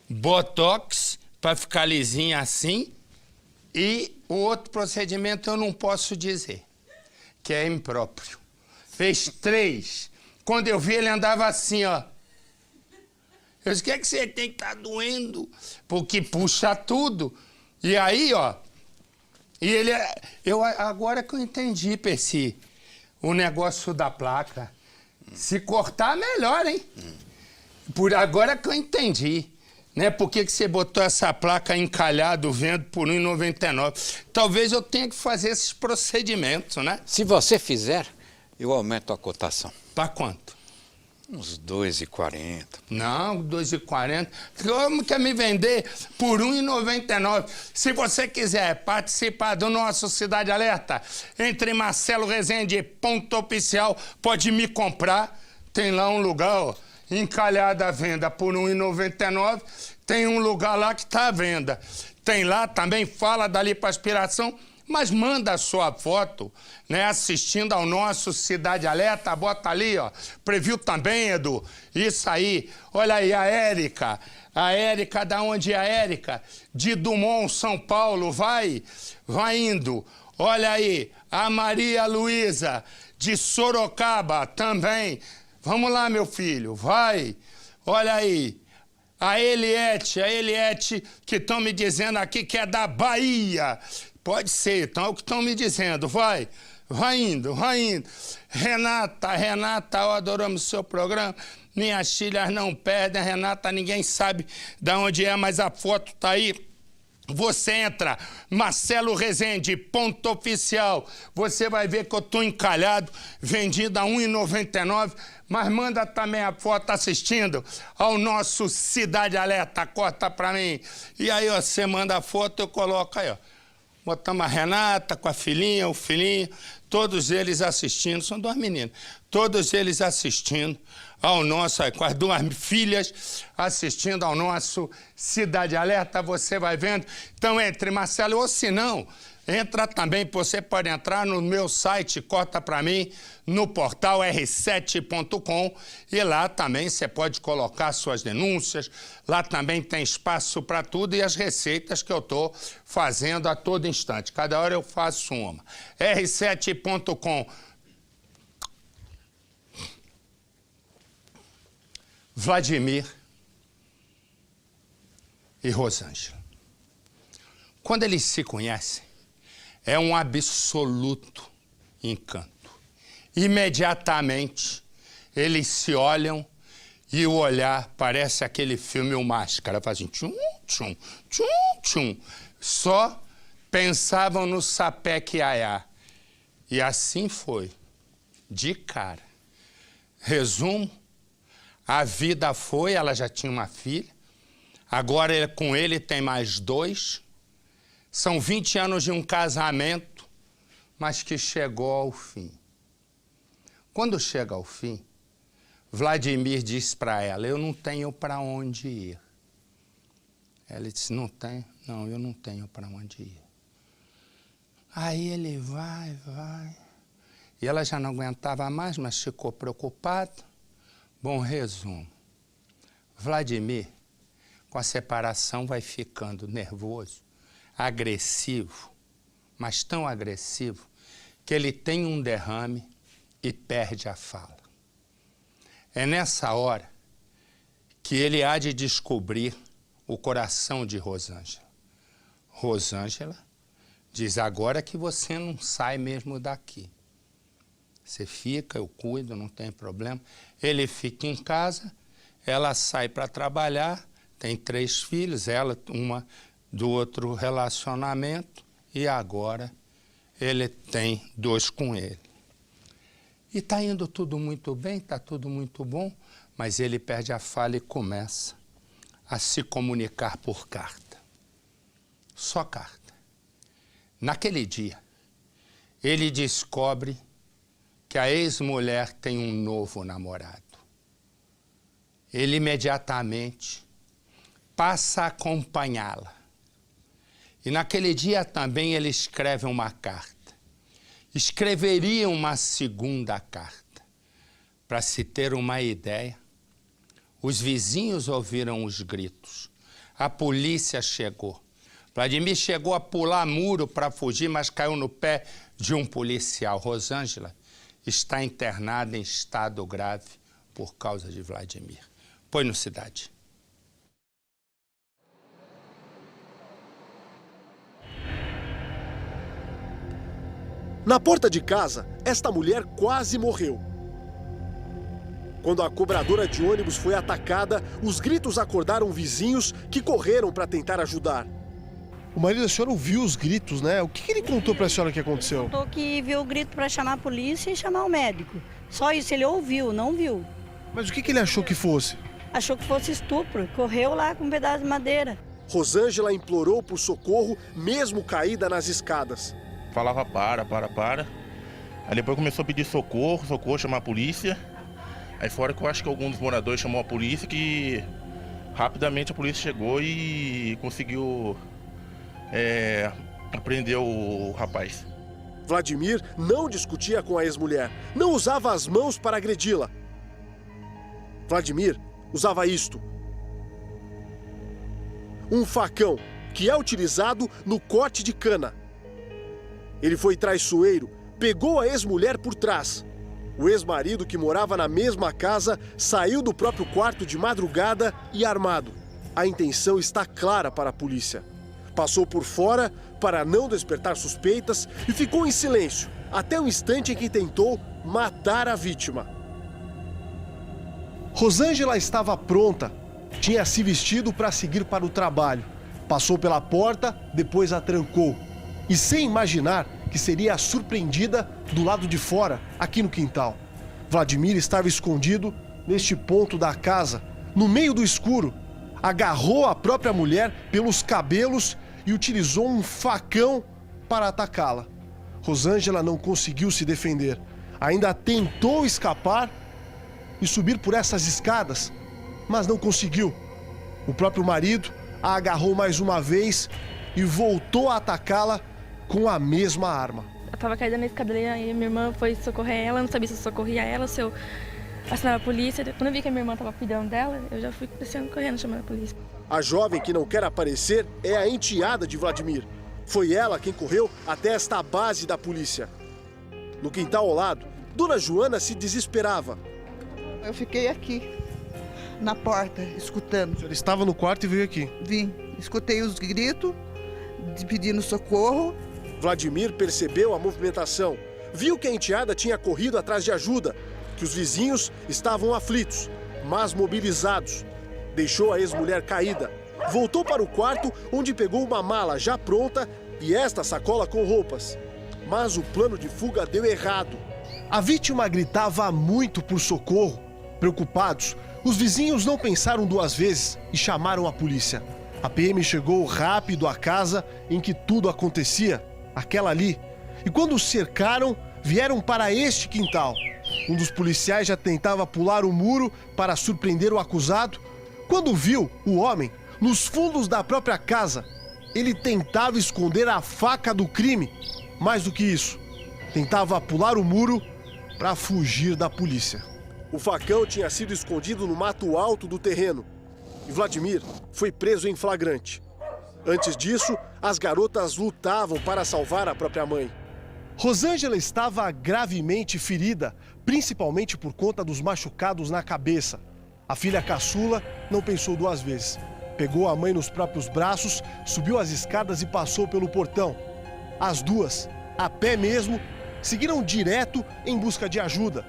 botox, para ficar lisinho assim, e o outro procedimento eu não posso dizer, que é impróprio. Fez 3. Quando eu vi, ele andava assim, ó. Eu disse, o que é que você tem que estar doendo? Porque puxa tudo. E aí, ó, agora que eu entendi, Percy, o negócio da placa. Se cortar, melhor, hein? Por agora que eu entendi. Né? Por que você botou essa placa encalhado, vendo por R$ 1,99? Talvez eu tenha que fazer esses procedimentos, né? Se você fizer, eu aumento a cotação. Para quanto? Uns R$ 2,40. Não, R$ 2,40. Como quer me vender por R$ 1,99? Se você quiser participar do nosso Cidade Alerta, entre Marcelo Rezende e Ponto Oficial, pode me comprar. Tem lá um lugar, ó, encalhada à venda por R$ 1,99. Tem um lugar lá que está à venda. Tem lá também, fala da lipoaspiração, mas manda a sua foto, né, assistindo ao nosso Cidade Alerta, bota ali, ó, preview também, Edu, isso aí, olha aí, a Érica, da onde é a Érica? De Dumont, São Paulo, vai indo, olha aí, a Maria Luísa, de Sorocaba, também, vamos lá, meu filho, vai, olha aí, a Eliette, que estão me dizendo aqui que é da Bahia. Pode ser, então é o que estão me dizendo. Vai indo. Renata, eu adoramos o seu programa. Minhas filhas não perdem. Renata, ninguém sabe de onde é, mas a foto tá aí. Você entra, Marcelo Rezende, Ponto Oficial. Você vai ver que eu tô encalhado, vendido a R$ 1,99. Mas manda também a foto assistindo ao nosso Cidade Alerta. Corta pra mim. E aí, ó, você manda a foto, eu coloco aí, ó. Botamos a Renata com a filhinha, o filhinho, todos eles assistindo, são 2 meninos, todos eles assistindo ao nosso, com as 2 filhas assistindo ao nosso Cidade Alerta, você vai vendo. Então entre, Marcelo, ou se não, entra também, você pode entrar no meu site, corta pra mim, no portal r7.com, e lá também você pode colocar suas denúncias, lá também tem espaço para tudo e as receitas que eu estou fazendo a todo instante. Cada hora eu faço uma. r7.com. Vladimir e Rosângela. Quando eles se conhecem, é um absoluto encanto. Imediatamente, eles se olham e o olhar parece aquele filme O Máscara, fazem tchum, tchum, tchum, tchum. Só pensavam no Sapé Iaiá. E assim foi, de cara. Resumo, A vida foi, ela já tinha uma filha. Agora com ele tem mais 2. São 20 anos de um casamento, mas que chegou ao fim. Quando chega ao fim, Vladimir diz para ela, eu não tenho para onde ir. Ela disse, não tem? Não, eu não tenho para onde ir. Aí ele vai. E ela já não aguentava mais, mas ficou preocupada. Bom, resumo. Vladimir, com a separação, vai ficando nervoso, agressivo, mas tão agressivo, que ele tem um derrame e perde a fala. É nessa hora que ele há de descobrir o coração de Rosângela. Rosângela diz, agora que você não sai mesmo daqui. Você fica, eu cuido, não tem problema. Ele fica em casa, ela sai para trabalhar, tem 3 filhos, ela uma do outro relacionamento, e agora ele tem 2 com ele. E está indo tudo muito bem, está tudo muito bom, mas ele perde a fala e começa a se comunicar por carta. Só carta. Naquele dia, ele descobre que a ex-mulher tem um novo namorado. Ele imediatamente passa a acompanhá-la. E naquele dia também ele escreve uma carta. Escreveria uma segunda carta. Para se ter uma ideia, os vizinhos ouviram os gritos. A polícia chegou. Vladimir chegou a pular muro para fugir, mas caiu no pé de um policial. Rosângela está internada em estado grave por causa de Vladimir. Põe no Cidade. Na porta de casa, esta mulher quase morreu. Quando a cobradora de ônibus foi atacada, os gritos acordaram vizinhos que correram para tentar ajudar. O marido da senhora ouviu os gritos, né? O que ele contou para a senhora que aconteceu? Contou que viu o grito para chamar a polícia e chamar o médico. Só isso, ele ouviu, não viu. Mas o que ele achou que fosse? Achou que fosse estupro, correu lá com um pedaço de madeira. Rosângela implorou por socorro, mesmo caída nas escadas. Falava para. Aí depois começou a pedir socorro, chamar a polícia. Aí fora que eu acho que algum dos moradores chamou a polícia, que rapidamente a polícia chegou e conseguiu prender o rapaz. Vladimir não discutia com a ex-mulher, não usava as mãos para agredi-la. Vladimir usava isto. Um facão que é utilizado no corte de cana. Ele foi traiçoeiro, pegou a ex-mulher por trás. O ex-marido, que morava na mesma casa, saiu do próprio quarto de madrugada e armado. A intenção está clara para a polícia. Passou por fora para não despertar suspeitas e ficou em silêncio até o instante em que tentou matar a vítima. Rosângela estava pronta, tinha se vestido para seguir para o trabalho. Passou pela porta, depois a trancou. E sem imaginar que seria surpreendida do lado de fora, aqui no quintal. Vladimir estava escondido neste ponto da casa, no meio do escuro. Agarrou a própria mulher pelos cabelos e utilizou um facão para atacá-la. Rosângela não conseguiu se defender. Ainda tentou escapar e subir por essas escadas, mas não conseguiu. O próprio marido a agarrou mais uma vez e voltou a atacá-la com a mesma arma. Eu tava caída na escadaria e minha irmã foi socorrer ela, não sabia se eu socorria ela, se eu acionava a polícia. Quando eu vi que a minha irmã tava cuidando dela, eu já fui descendo correndo, chamando a polícia. A jovem que não quer aparecer é a enteada de Vladimir. Foi ela quem correu até esta base da polícia. No quintal ao lado, Dona Joana se desesperava. Eu fiquei aqui, na porta, escutando. Ele estava no quarto e veio aqui? Vim. Escutei os gritos, pedindo socorro. Vladimir percebeu a movimentação. Viu que a enteada tinha corrido atrás de ajuda, que os vizinhos estavam aflitos, mas mobilizados. Deixou a ex-mulher caída. Voltou para o quarto, onde pegou uma mala já pronta e esta sacola com roupas. Mas o plano de fuga deu errado. A vítima gritava muito por socorro. Preocupados, Os vizinhos não pensaram duas vezes e chamaram a polícia. A PM chegou rápido à casa em que tudo acontecia, aquela ali. E quando os cercaram, vieram para este quintal. Um dos policiais já tentava pular o muro para surpreender o acusado. Quando viu o homem nos fundos da própria casa, ele tentava esconder a faca do crime. Mais do que isso, tentava pular o muro para fugir da polícia. O facão tinha sido escondido no mato alto do terreno e Vladimir foi preso em flagrante. Antes disso, as garotas lutavam para salvar a própria mãe. Rosângela estava gravemente ferida, principalmente por conta dos machucados na cabeça. A filha caçula não pensou duas vezes. Pegou a mãe nos próprios braços, subiu as escadas e passou pelo portão. As duas, a pé mesmo, seguiram direto em busca de ajuda.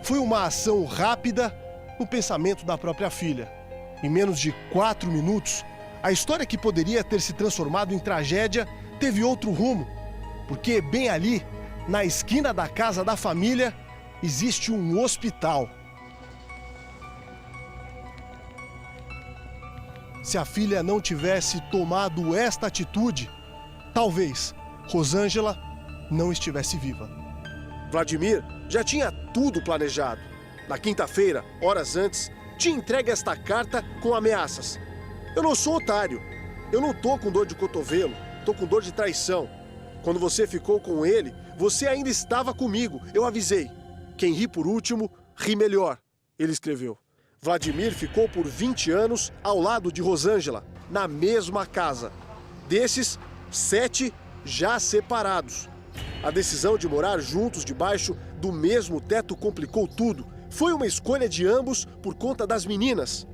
Foi uma ação rápida no pensamento da própria filha. Em menos de 4 minutos, a história que poderia ter se transformado em tragédia teve outro rumo. Porque bem ali, na esquina da casa da família, existe um hospital. Se a filha não tivesse tomado esta atitude, talvez Rosângela não estivesse viva. Vladimir já tinha tudo planejado. Na quinta-feira, horas antes, tinha entregue esta carta com ameaças. Eu não sou otário. Eu não tô com dor de cotovelo, tô com dor de traição. Quando você ficou com ele, você ainda estava comigo. Eu avisei. Quem ri por último, ri melhor, ele escreveu. Vladimir ficou por 20 anos ao lado de Rosângela, na mesma casa. Desses, 7 já separados. A decisão de morar juntos debaixo do mesmo teto complicou tudo. Foi uma escolha de ambos por conta das meninas.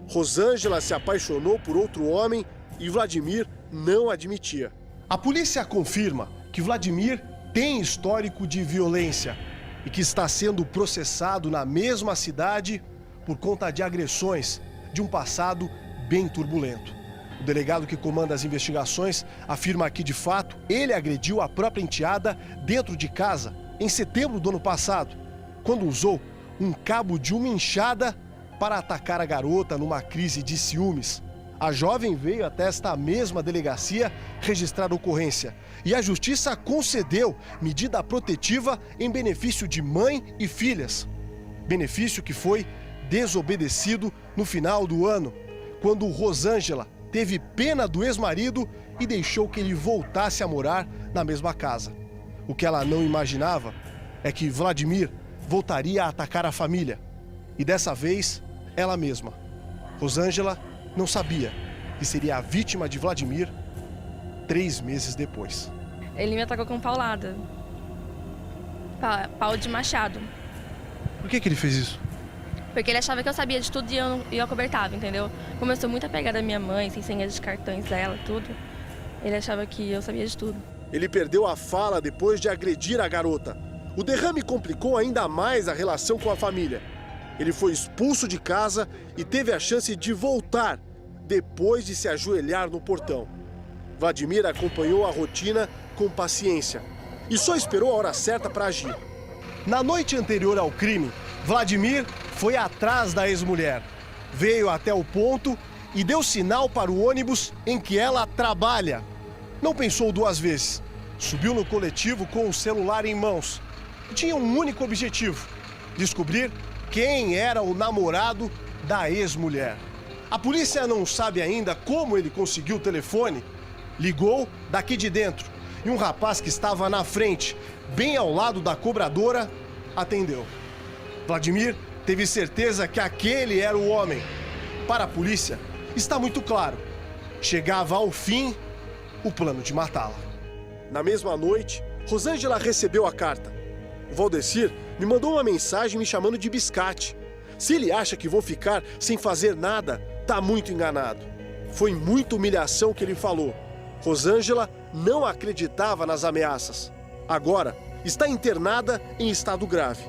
Rosângela se apaixonou por outro homem e Vladimir não admitia. A polícia confirma que Vladimir tem histórico de violência e que está sendo processado na mesma cidade por conta de agressões de um passado bem turbulento. O delegado que comanda as investigações afirma que, de fato, ele agrediu a própria enteada dentro de casa em setembro do ano passado, quando usou um cabo de uma enxada para atacar a garota numa crise de ciúmes. A jovem veio até esta mesma delegacia registrar a ocorrência e a justiça concedeu medida protetiva em benefício de mãe e filhas. Benefício que foi desobedecido no final do ano, quando Rosângela teve pena do ex-marido e deixou que ele voltasse a morar na mesma casa. O que ela não imaginava é que Vladimir voltaria a atacar a família. E dessa vez, ela mesma. Rosângela não sabia que seria a vítima de Vladimir 3 meses depois. Ele me atacou com paulada. Pau de machado. Por que ele fez isso? Porque ele achava que eu sabia de tudo e eu acobertava, entendeu? Como eu sou muito apegada à minha mãe, sem senha de cartões dela, tudo, ele achava que eu sabia de tudo. Ele perdeu a fala depois de agredir a garota. O derrame complicou ainda mais a relação com a família. Ele foi expulso de casa e teve a chance de voltar depois de se ajoelhar no portão. Vladimir acompanhou a rotina com paciência e só esperou a hora certa para agir. Na noite anterior ao crime, Vladimir foi atrás da ex-mulher. Veio até o ponto e deu sinal para o ônibus em que ela trabalha. Não pensou duas vezes. Subiu no coletivo com o celular em mãos. Tinha um único objetivo: descobrir quem era o namorado da ex-mulher. A polícia não sabe ainda como ele conseguiu o telefone. Ligou daqui de dentro e um rapaz que estava na frente, bem ao lado da cobradora, atendeu. Vladimir teve certeza que aquele era o homem. Para a polícia, está muito claro. Chegava ao fim o plano de matá-la. Na mesma noite, Rosângela recebeu a carta. O Valdecir me mandou uma mensagem me chamando de biscate. Se ele acha que vou ficar sem fazer nada, tá muito enganado. Foi muita humilhação que ele falou. Rosângela não acreditava nas ameaças. Agora, está internada em estado grave.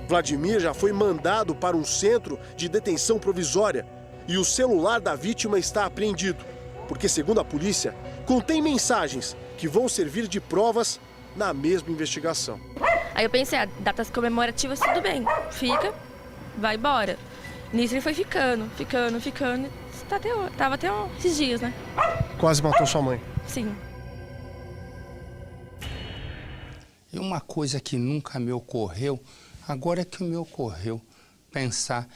Vladimir já foi mandado para um centro de detenção provisória e o celular da vítima está apreendido, porque, segundo a polícia, contém mensagens que vão servir de provas na mesma investigação. Aí eu pensei, datas comemorativas, tudo bem, fica, vai embora. Nisso ele foi ficando. Tava até esses dias, né? Quase matou sua mãe. Sim. E uma coisa que nunca me ocorreu, agora é que me ocorreu pensar,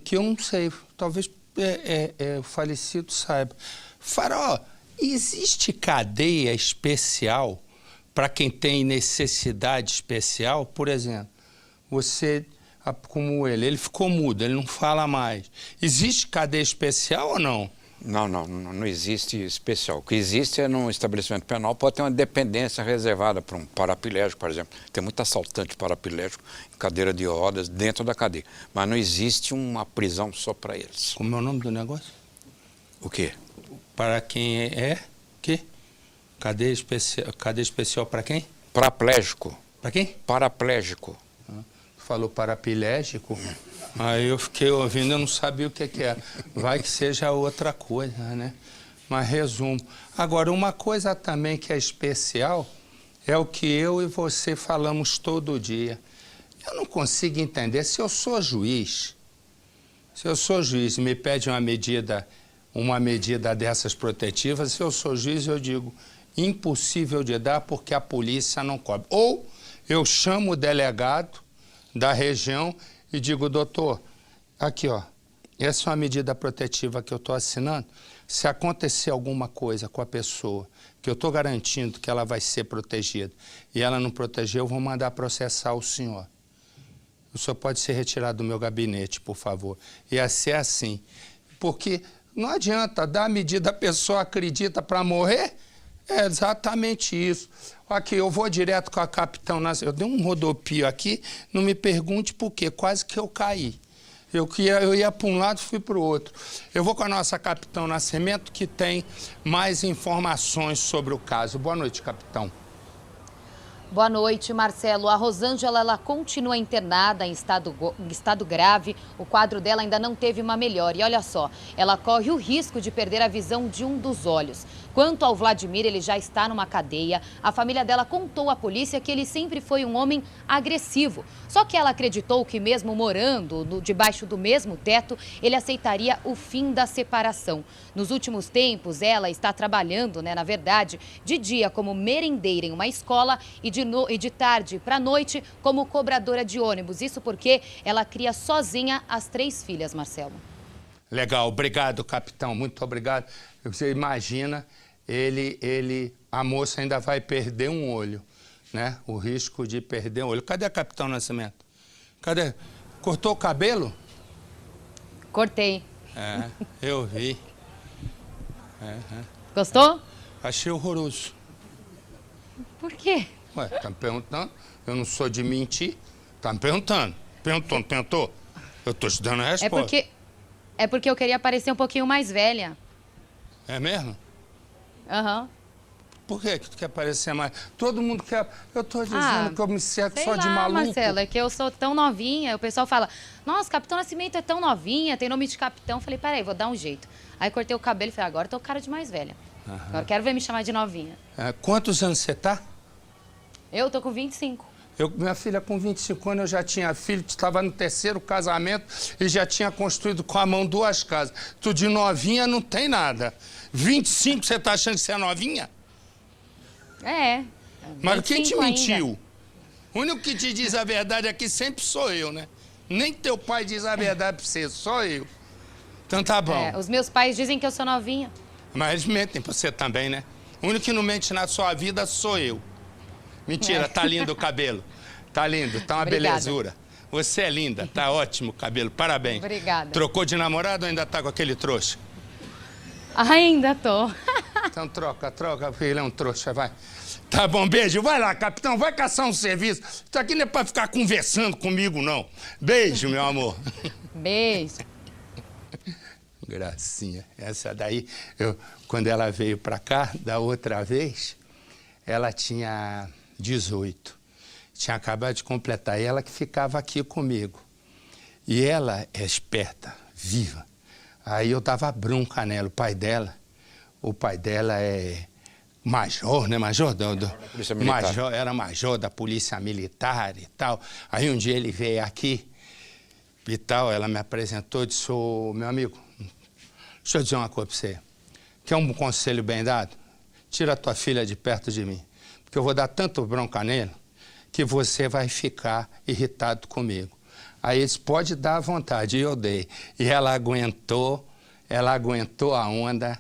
que eu não sei, talvez o falecido saiba. Farol, existe cadeia especial para quem tem necessidade especial? Por exemplo, você, como ele ficou mudo, ele não fala mais. Existe cadeia especial ou não? Não existe especial. O que existe é num estabelecimento penal, pode ter uma dependência reservada para um paraplégico, por exemplo. Tem muito assaltante paraplégico em cadeira de rodas dentro da cadeia. Mas não existe uma prisão só para eles. Como é o nome do negócio? O quê? Para quem quê? Cadeia especial para quem? Paraplégico. Para quem? Paraplégico. Falou paraplégico? Aí eu fiquei ouvindo, eu não sabia o que era. Vai que seja outra coisa, né? Mas resumo. Agora, uma coisa também que é especial é o que eu e você falamos todo dia. Eu não consigo entender. Se eu sou juiz e me pede uma medida dessas protetivas, se eu sou juiz, eu digo, impossível de dar porque a polícia não cobre. Ou eu chamo o delegado da região e digo, doutor, aqui, ó, essa é uma medida protetiva que eu estou assinando. Se acontecer alguma coisa com a pessoa, que eu estou garantindo que ela vai ser protegida, e ela não proteger, eu vou mandar processar o senhor. O senhor pode ser retirado do meu gabinete, por favor. E assim é assim. Porque não adianta dar a medida, a pessoa acredita para morrer. É exatamente isso. Aqui, eu vou direto com a Capitão Nascimento. Eu dei um rodopio aqui, não me pergunte por quê, quase que eu caí. Eu ia para um lado e fui para o outro. Eu vou com a nossa Capitão Nascimento, que tem mais informações sobre o caso. Boa noite, capitão. Boa noite, Marcelo. A Rosângela, ela continua internada em estado grave. O quadro dela ainda não teve uma melhora. E olha só, ela corre o risco de perder a visão de um dos olhos. Quanto ao Vladimir, ele já está numa cadeia. A família dela contou à polícia que ele sempre foi um homem agressivo. Só que ela acreditou que mesmo morando debaixo do mesmo teto, ele aceitaria o fim da separação. Nos últimos tempos, ela está trabalhando, na verdade, de dia como merendeira em uma escola e de tarde para noite como cobradora de ônibus. Isso porque ela cria sozinha as 3 filhas, Marcelo. Legal, obrigado, capitão, muito obrigado. Você imagina, a moça ainda vai perder um olho, né? O risco de perder um olho. Cadê a Capitão Nascimento? Cadê? Cortou o cabelo? Cortei. É, eu vi. Gostou? Achei horroroso. Por quê? Ué, tá me perguntando? Eu não sou de mentir. Tá me perguntando. Perguntou? Eu tô te dando a resposta. É porque eu queria parecer um pouquinho mais velha. É mesmo? Aham. Por que tu quer parecer mais? Todo mundo quer... Eu tô dizendo que eu me cerco só de maluco. Marcelo, é que eu sou tão novinha. O pessoal fala, nossa, Capitão Nascimento é tão novinha, tem nome de capitão. Falei, peraí, vou dar um jeito. Aí cortei o cabelo e falei, agora eu tô com cara de mais velha. Agora quero ver me chamar de novinha. Quantos anos você tá? Eu tô com 25. Minha filha, com 25 anos, eu já tinha filho, estava no 3º casamento e já tinha construído com a mão 2 casas. Tu de novinha não tem nada. 25, você tá achando que você é novinha? É. Mas quem te mentiu? Ainda. O único que te diz a verdade aqui sempre sou eu, né? Nem teu pai diz a verdade pra você, só eu. Então tá bom. Os meus pais dizem que eu sou novinha. Mas eles mentem pra você também, né? O único que não mente na sua vida sou eu. Mentira, tá lindo o cabelo. Tá lindo, tá uma Obrigada. belezura. Você é linda, tá ótimo o cabelo, parabéns. Obrigada. Trocou de namorado ou ainda tá com aquele trouxa? Ainda tô. Então troca, porque ele é um trouxa, vai. Tá bom, beijo. Vai lá, capitão, vai caçar um serviço. Isso aqui não é pra ficar conversando comigo, não. Beijo, meu amor. Beijo. Gracinha. Essa daí, quando ela veio pra cá, da outra vez, ela tinha 18. Tinha acabado de completar. E ela que ficava aqui comigo. E ela é esperta, viva. Aí eu dava bronca nela. O pai dela é major, né? Major Polícia Militar. era major da Polícia Militar e tal. Aí um dia ele veio aqui e tal, ela me apresentou e disse, ô, meu amigo, deixa eu dizer uma coisa pra você. Quer um conselho bem dado? Tira a tua filha de perto de mim, porque eu vou dar tanto bronca nele que você vai ficar irritado comigo. Aí eles pode dar à vontade, e eu dei. E ela aguentou a onda.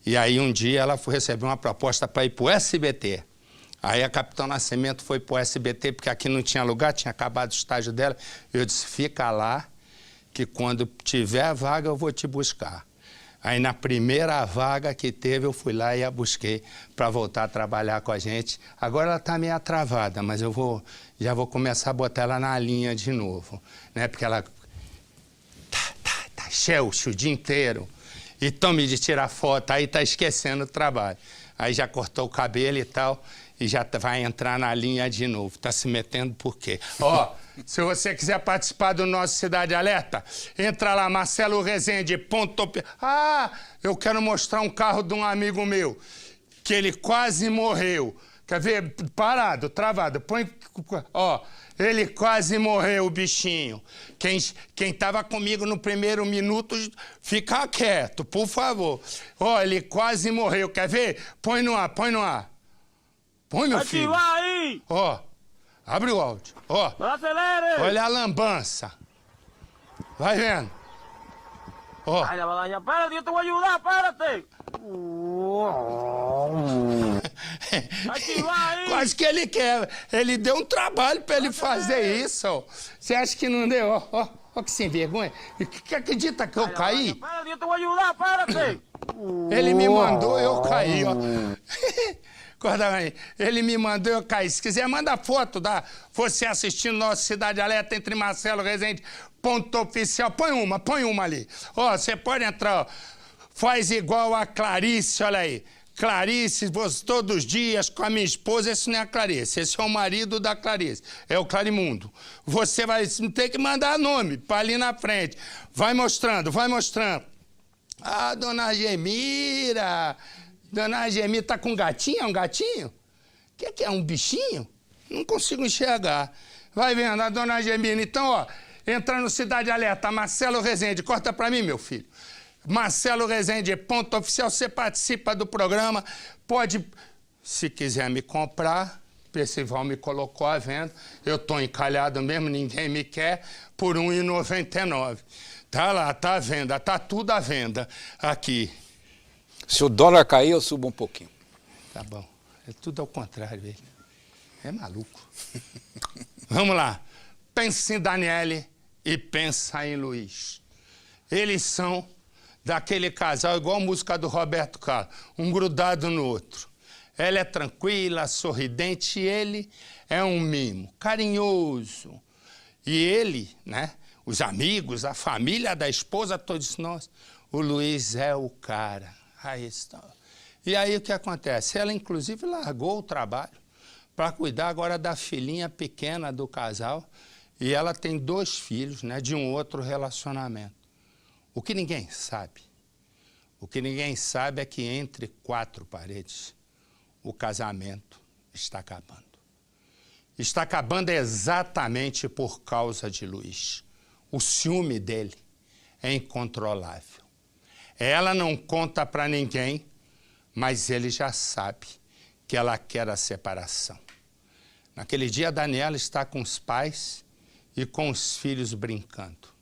E aí um dia ela recebeu uma proposta para ir para o SBT. Aí a Capitão Nascimento foi para o SBT, porque aqui não tinha lugar, tinha acabado o estágio dela. Eu disse, fica lá, que quando tiver vaga eu vou te buscar. Aí na primeira vaga que teve, eu fui lá e a busquei para voltar a trabalhar com a gente. Agora ela está meio travada, mas eu já vou começar a botar ela na linha de novo, né? Porque ela tá Chelsea o dia inteiro. E tome de tirar foto, aí tá esquecendo o trabalho. Aí já cortou o cabelo e tal, e já vai entrar na linha de novo. Tá se metendo por quê? Ó, se você quiser participar do nosso Cidade Alerta, entra lá, Marcelo Rezende, Ah, eu quero mostrar um carro de um amigo meu, que ele quase morreu. Quer ver? Parado, travado. Põe... Ó, ele quase morreu, o bichinho. Quem tava comigo no primeiro minuto, fica quieto, por favor. Ó, ele quase morreu. Quer ver? Põe no ar, põe no ar. Põe, meu filho. Aí. Ó, abre o áudio. Ó, acelere. Olha a lambança. Vai vendo. Ó. Ai, párate, eu te vou ajudar, párate. Quase que ele quer. Ele deu um trabalho pra ele fazer isso. Ó. Você acha que não deu? Ó que sem vergonha. Que acredita que eu caí? Párate, eu te vou ajudar, párate. Ele me mandou, eu caí, ó. Acorda aí. Ele me mandou, eu caí. Se quiser, manda foto da você assistindo nosso Cidade Alerta entre Marcelo Rezende, .oficial. Põe uma ali. Ó, você pode entrar, ó. Faz igual a Clarice, olha aí. Clarice, todos os dias com a minha esposa, esse não é a Clarice, esse é o marido da Clarice, é o Clarimundo. Você vai ter que mandar nome para ali na frente. Vai mostrando, vai mostrando. Ah, dona Gemira. Dona Gemira tá com um gatinho? É um gatinho? O que é? Um bichinho? Não consigo enxergar. Vai vendo, a dona Gemira. Então, ó, entra no Cidade Alerta, Marcelo Rezende. Corta pra mim, meu filho. Marcelo Rezende, .oficial. Você participa do programa. Pode, se quiser me comprar, Percival me colocou à venda. Eu tô encalhado mesmo, ninguém me quer, por R$ 1,99. Tá lá, tá à venda, tá tudo à venda aqui. Se o dólar cair, eu subo um pouquinho. Tá bom. É tudo ao contrário, ele. É maluco. Vamos lá. Pensa em Daniele e pensa em Luiz. Eles são daquele casal, igual a música do Roberto Carlos, um grudado no outro. Ela é tranquila, sorridente, e ele é um mimo, carinhoso. E ele, né, os amigos, a família da esposa, todos nós, o Luiz é o cara. Aí está. E aí o que acontece? Ela, inclusive, largou o trabalho para cuidar agora da filhinha pequena do casal. E ela tem 2 filhos, né, de um outro relacionamento. O que ninguém sabe é que entre 4 paredes, o casamento está acabando. Está acabando exatamente por causa de Luiz. O ciúme dele é incontrolável. Ela não conta para ninguém, mas ele já sabe que ela quer a separação. Naquele dia, a Daniela está com os pais e com os filhos brincando.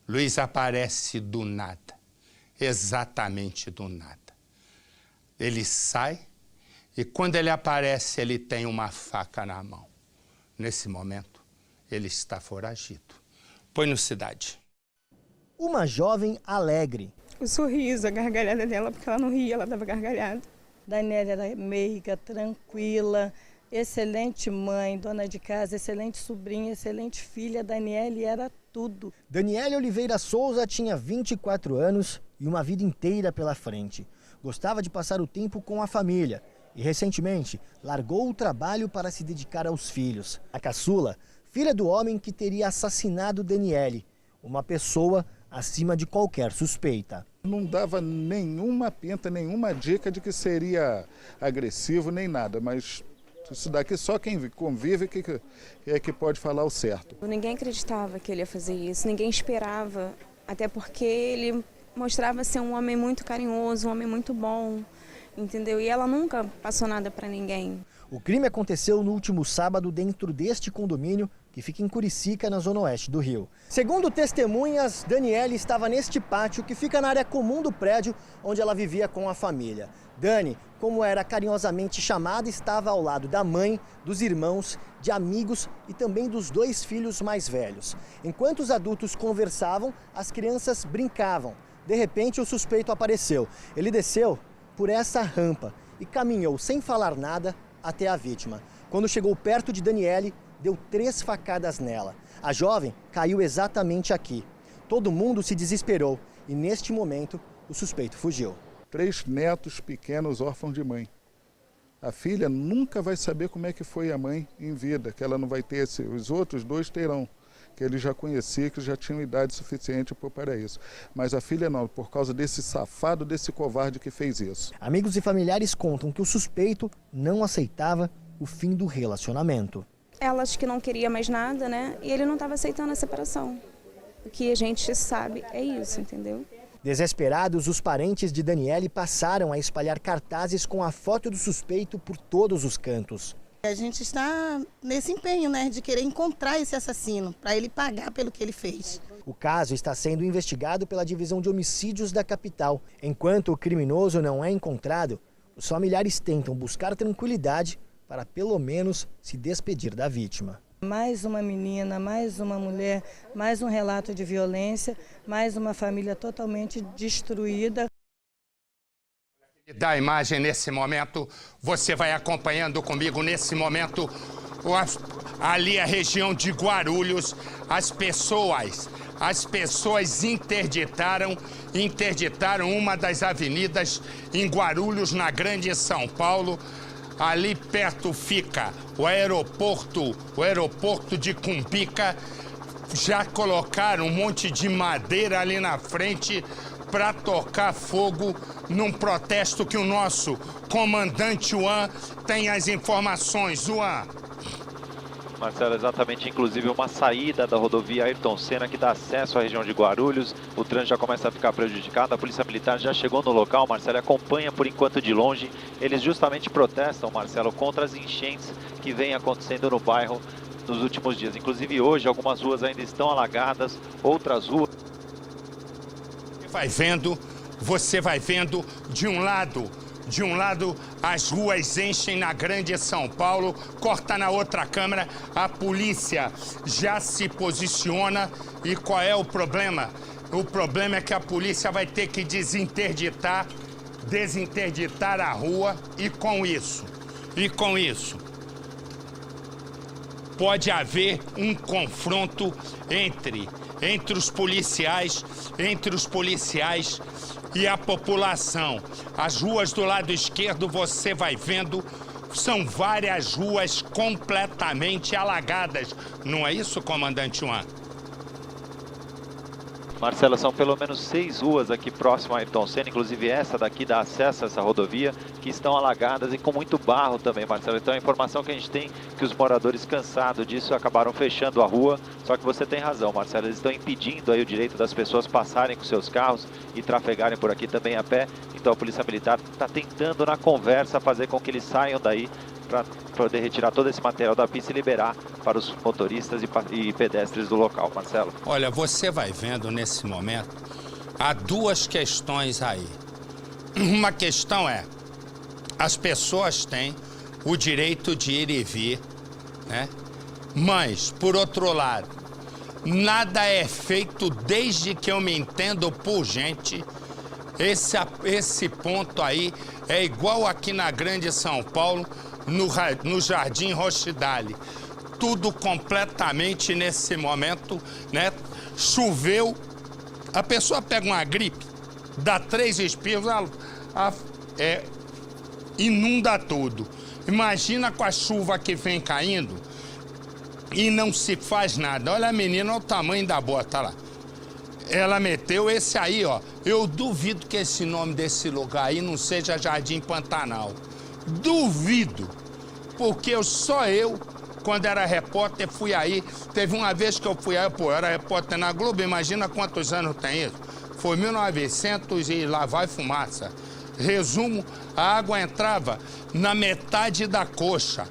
Luiz aparece do nada, exatamente do nada. Ele sai e quando ele aparece, ele tem uma faca na mão. Nesse momento, ele está foragido. Põe no Cidade. Uma jovem alegre. O sorriso, a gargalhada dela, porque ela não ria, ela dava gargalhada. Daniela era meiga, tranquila, excelente mãe, dona de casa, excelente sobrinha, excelente filha. Daniele era tudo. Daniele Oliveira Souza tinha 24 anos e uma vida inteira pela frente. Gostava de passar o tempo com a família e, recentemente, largou o trabalho para se dedicar aos filhos. A caçula, filha do homem que teria assassinado Daniele, uma pessoa acima de qualquer suspeita. Não dava nenhuma pinta, nenhuma dica de que seria agressivo nem nada, mas Isso daqui só quem convive que pode falar o certo. Ninguém acreditava que ele ia fazer isso, ninguém esperava, até porque ele mostrava ser um homem muito carinhoso, um homem muito bom, entendeu? E ela nunca passou nada para ninguém. O crime aconteceu no último sábado dentro deste condomínio que fica em Curicica, na zona oeste do Rio. Segundo testemunhas, Daniele estava neste pátio que fica na área comum do prédio onde ela vivia com a família. Dani, como era carinhosamente chamada, estava ao lado da mãe, dos irmãos, de amigos e também dos 2 filhos mais velhos. Enquanto os adultos conversavam, as crianças brincavam. De repente, o suspeito apareceu. Ele desceu por essa rampa e caminhou sem falar nada até a vítima. Quando chegou perto de Daniele, deu 3 facadas nela. A jovem caiu exatamente aqui. Todo mundo se desesperou e, neste momento, o suspeito fugiu. 3 netos pequenos órfãos de mãe. A filha nunca vai saber como é que foi a mãe em vida, que ela não vai ter, os outros 2 terão, que ele já conhecia, que já tinham idade suficiente para isso. Mas a filha não, por causa desse safado, desse covarde que fez isso. Amigos e familiares contam que o suspeito não aceitava o fim do relacionamento. Ela acho que não queria mais nada, né? E ele não estava aceitando a separação. O que a gente sabe é isso, entendeu? Desesperados, os parentes de Daniele passaram a espalhar cartazes com a foto do suspeito por todos os cantos. A gente está nesse empenho, né, de querer encontrar esse assassino, para ele pagar pelo que ele fez. O caso está sendo investigado pela Divisão de Homicídios da capital. Enquanto o criminoso não é encontrado, os familiares tentam buscar tranquilidade para pelo menos se despedir da vítima. Mais uma menina, mais uma mulher, mais um relato de violência, mais uma família totalmente destruída. Da imagem nesse momento, você vai acompanhando comigo nesse momento, ali a região de Guarulhos, as pessoas interditaram uma das avenidas em Guarulhos, na Grande São Paulo. Ali perto fica o aeroporto de Cumbica. Já colocaram um monte de madeira ali na frente para tocar fogo num protesto que o nosso comandante Juan tem as informações. Juan. Marcelo, exatamente, inclusive uma saída da rodovia Ayrton Senna que dá acesso à região de Guarulhos. O trânsito já começa a ficar prejudicado, a Polícia Militar já chegou no local, Marcelo, acompanha por enquanto de longe. Eles justamente protestam, Marcelo, contra as enchentes que vêm acontecendo no bairro nos últimos dias. Inclusive hoje algumas ruas ainda estão alagadas, outras ruas... Você vai vendo de um lado as ruas enchem na Grande São Paulo, corta na outra câmera, a polícia já se posiciona. E qual é o problema? O problema é que a polícia vai ter que desinterditar a rua e com isso pode haver um confronto entre os policiais e a população. As ruas do lado esquerdo, você vai vendo, são várias ruas completamente alagadas. Não é isso, comandante Juan? Marcelo, são pelo menos 6 ruas aqui próximo a Ayrton Senna, inclusive essa daqui dá acesso a essa rodovia, que estão alagadas e com muito barro também, Marcelo. Então a informação que a gente tem é que os moradores, cansados disso, acabaram fechando a rua. Só que você tem razão, Marcelo, eles estão impedindo aí o direito das pessoas passarem com seus carros e trafegarem por aqui também a pé. Então a Polícia Militar está tentando na conversa fazer com que eles saiam daí para poder retirar todo esse material da pista e liberar para os motoristas e pedestres do local, Marcelo. Olha, você vai vendo nesse momento, há 2 questões aí. Uma questão é, as pessoas têm o direito de ir e vir, né? Mas, por outro lado, nada é feito desde que eu me entendo por gente. Esse ponto aí é igual aqui na Grande São Paulo, no Jardim Rochdale. Tudo completamente nesse momento, né? Choveu, a pessoa pega uma gripe, dá 3 espirros, inunda tudo. Imagina com a chuva que vem caindo e não se faz nada. Olha a menina, olha o tamanho da bota lá. Ela meteu esse aí, ó. Eu duvido que esse nome desse lugar aí não seja Jardim Pantanal. Duvido. porque só eu, quando era repórter, fui aí. Teve uma vez que eu fui aí, eu era repórter na Globo, imagina quantos anos tem isso. Foi 1900 e lá vai fumaça. Resumo, a água entrava na metade da coxa.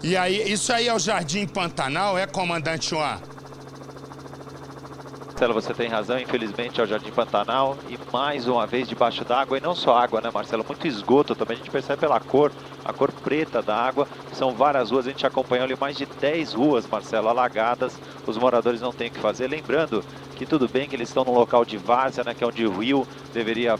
E aí, isso aí é o Jardim Pantanal, é, comandante Juan? Marcelo, você tem razão, infelizmente é o Jardim Pantanal e mais uma vez debaixo d'água, e não só água, né, Marcelo? Muito esgoto também, a gente percebe pela cor, a cor preta da água. São várias ruas, a gente acompanhou ali mais de 10 ruas, Marcelo, alagadas. Os moradores não têm o que fazer. Lembrando que tudo bem que eles estão no local de várzea, né, que é onde o rio deveria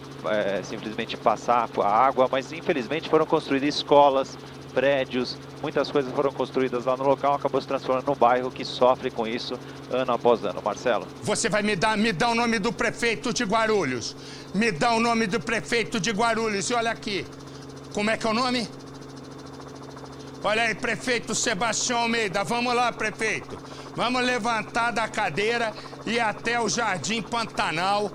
simplesmente passar a água, mas infelizmente foram construídas escolas, prédios, muitas coisas foram construídas lá no local, acabou se transformando num bairro que sofre com isso ano após ano. Marcelo. Você vai me dar o nome do prefeito de Guarulhos. Me dá o nome do prefeito de Guarulhos. E olha aqui, como é que é o nome? Olha aí, prefeito Sebastião Almeida. Vamos lá, prefeito. Vamos levantar da cadeira e ir até o Jardim Pantanal,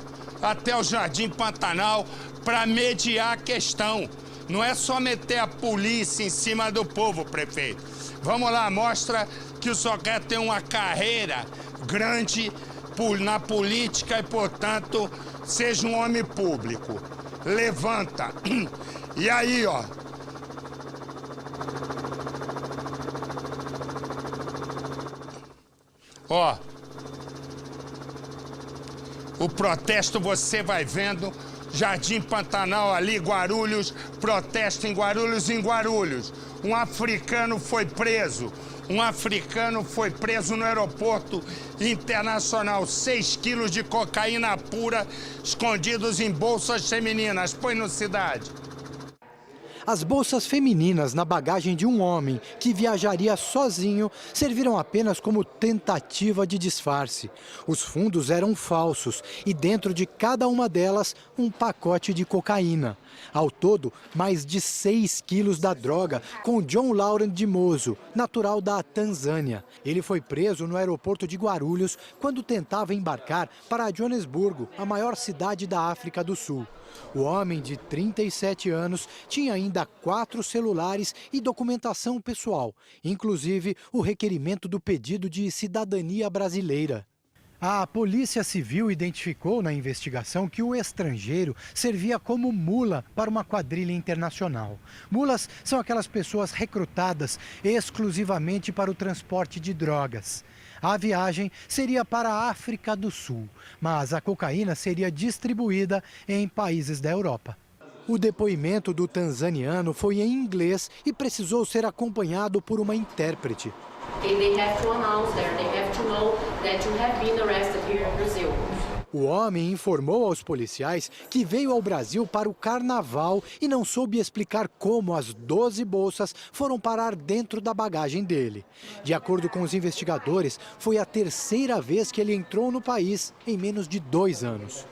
para mediar a questão. Não é só meter a polícia em cima do povo, prefeito. Vamos lá, mostra que o senhor quer ter uma carreira grande na política e, portanto, seja um homem público. Levanta. E aí, ó. Ó. O protesto você vai vendo. Jardim Pantanal ali, Guarulhos, protesto em Guarulhos. Um africano foi preso no aeroporto internacional. 6 quilos de cocaína pura escondidos em bolsas femininas. Põe no Cidade. As bolsas femininas na bagagem de um homem que viajaria sozinho serviram apenas como tentativa de disfarce. Os fundos eram falsos e dentro de cada uma delas um pacote de cocaína. Ao todo, mais de 6 quilos da droga com John Laurent de Mozo, natural da Tanzânia. Ele foi preso no aeroporto de Guarulhos quando tentava embarcar para Joanesburgo, a maior cidade da África do Sul. O homem de 37 anos tinha ainda 4 celulares e documentação pessoal, inclusive o requerimento do pedido de cidadania brasileira. A Polícia Civil identificou na investigação que o estrangeiro servia como mula para uma quadrilha internacional. Mulas são aquelas pessoas recrutadas exclusivamente para o transporte de drogas. A viagem seria para a África do Sul, mas a cocaína seria distribuída em países da Europa. O depoimento do tanzaniano foi em inglês e precisou ser acompanhado por uma intérprete. O homem informou aos policiais que veio ao Brasil para o carnaval e não soube explicar como as 12 bolsas foram parar dentro da bagagem dele. De acordo com os investigadores, foi a 3ª vez que ele entrou no país em menos de 2 anos.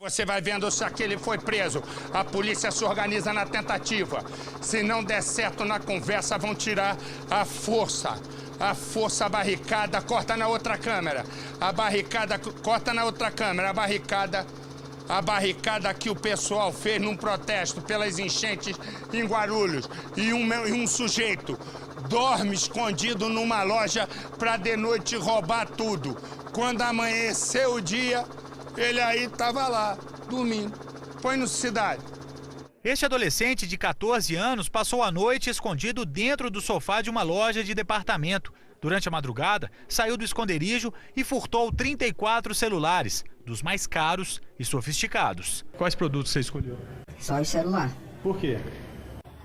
Você vai vendo se aquele foi preso. A polícia se organiza na tentativa. Se não der certo na conversa, vão tirar a força. A barricada, corta na outra câmera. A barricada, corta na outra câmera. A barricada que o pessoal fez num protesto pelas enchentes em Guarulhos. E um sujeito dorme escondido numa loja para de noite roubar tudo. Quando amanheceu o dia, ele aí estava lá, dormindo. Põe no Cidade. Este adolescente de 14 anos passou a noite escondido dentro do sofá de uma loja de departamento. Durante a madrugada, saiu do esconderijo e furtou 34 celulares, dos mais caros e sofisticados. Quais produtos você escolheu? Só o celular. Por quê?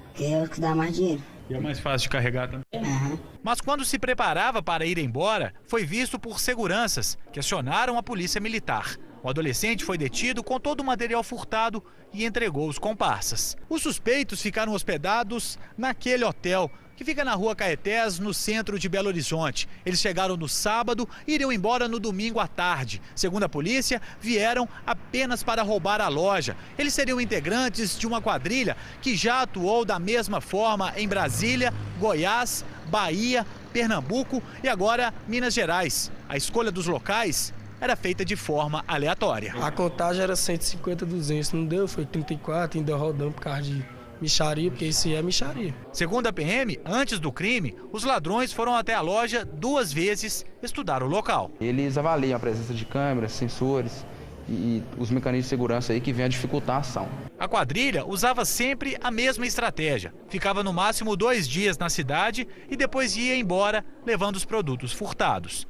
Porque é o que dá mais dinheiro. E é mais fácil de carregar também. Uhum. Mas quando se preparava para ir embora, foi visto por seguranças, que acionaram a polícia militar. O adolescente foi detido com todo o material furtado e entregou os comparsas. Os suspeitos ficaram hospedados naquele hotel, que fica na Rua Caetés, no centro de Belo Horizonte. Eles chegaram no sábado e iriam embora no domingo à tarde. Segundo a polícia, vieram apenas para roubar a loja. Eles seriam integrantes de uma quadrilha que já atuou da mesma forma em Brasília, Goiás, Bahia, Pernambuco e agora Minas Gerais. A escolha dos locais era feita de forma aleatória. A contagem era 150, 200, não deu, foi 34, ainda rodando por causa de mixaria, porque isso é mixaria. Segundo a PM, antes do crime, os ladrões foram até a loja 2 vezes estudar o local. Eles avaliam a presença de câmeras, sensores e os mecanismos de segurança aí que vêm a dificultar a ação. A quadrilha usava sempre a mesma estratégia. Ficava no máximo 2 dias na cidade e depois ia embora levando os produtos furtados.